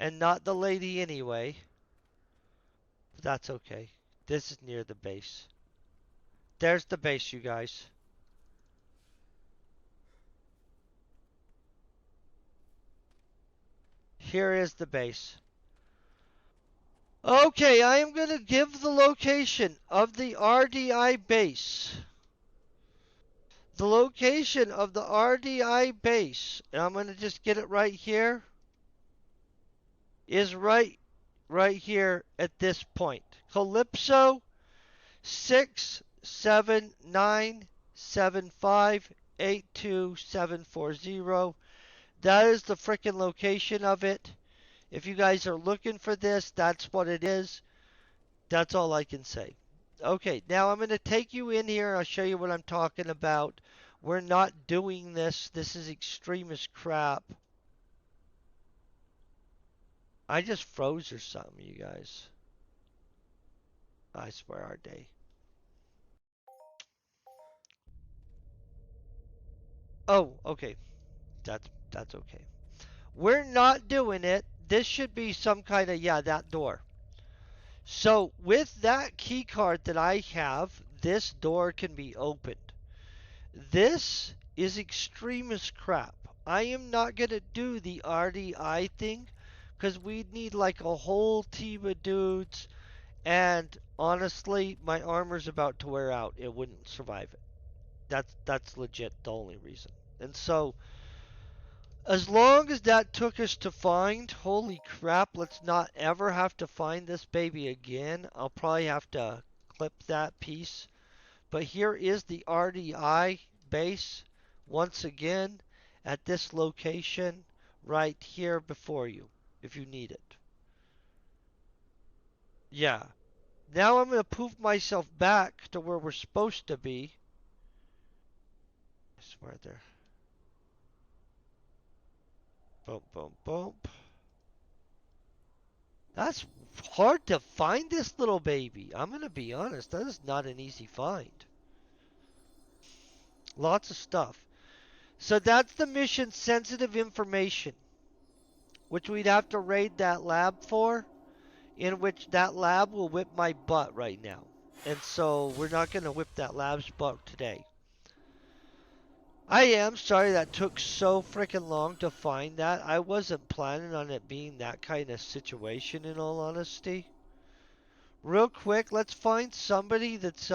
and not the lady anyway. But that's okay. This is near the base. There's the base, you guys. Here is the base. Okay, I am going to give the location of the RDI base. The location of the RDI base, and I'm going to just get it right here, is right here at this point. Calypso 679758270. That is the frickin' location of it. If you guys are looking for this, that's what it is. That's all I can say. Okay, now I'm going to take you in here. I'll show you what I'm talking about. We're not doing this. This is extremist crap. I just froze or something, you guys. I swear our day. Oh, okay. That's okay. We're not doing it. This should be some kind of, yeah, that door. So with that key card that I have, this door can be opened. This is extremist crap. I am not going to do the RDI thing because we'd need like a whole team of dudes. And honestly, my armor's about to wear out. It wouldn't survive it. That's legit the only reason. And so as long as that took us to find, holy crap, let's not ever have to find this baby again. I'll probably have to clip that piece. But here is the RDI base once again at this location right here before you if you need it. Yeah. Now I'm going to poof myself back to where we're supposed to be. I swear there. Boom, boom, boom. That's hard to find this little baby. I'm going to be honest. That is not an easy find. Lots of stuff. So that's the mission sensitive information, which we'd have to raid that lab for, in which that lab will whip my butt right now. And so we're not going to whip that lab's butt today. I am sorry that took so freaking long to find that. I wasn't planning on it being that kind of situation, in all honesty. Real quick, let's find somebody that's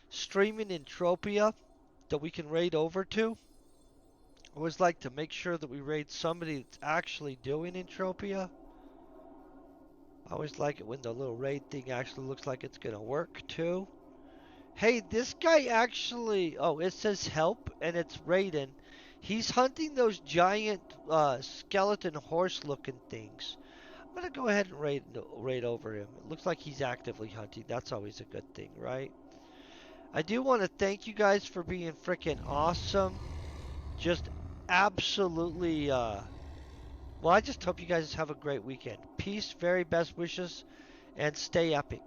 streaming Entropia that we can raid over to. I always like to make sure that we raid somebody that's actually doing Entropia. I always like it when the little raid thing actually looks like it's gonna work too. Hey, this guy actually, oh, it says help and it's Raiden. He's hunting those giant skeleton horse looking things. I'm gonna go ahead and raid over him. It looks like he's actively hunting. That's always a good thing, right? I do want to thank you guys for being freaking awesome. Just absolutely, well, I just hope you guys have a great weekend. Peace, very best wishes, and stay epic.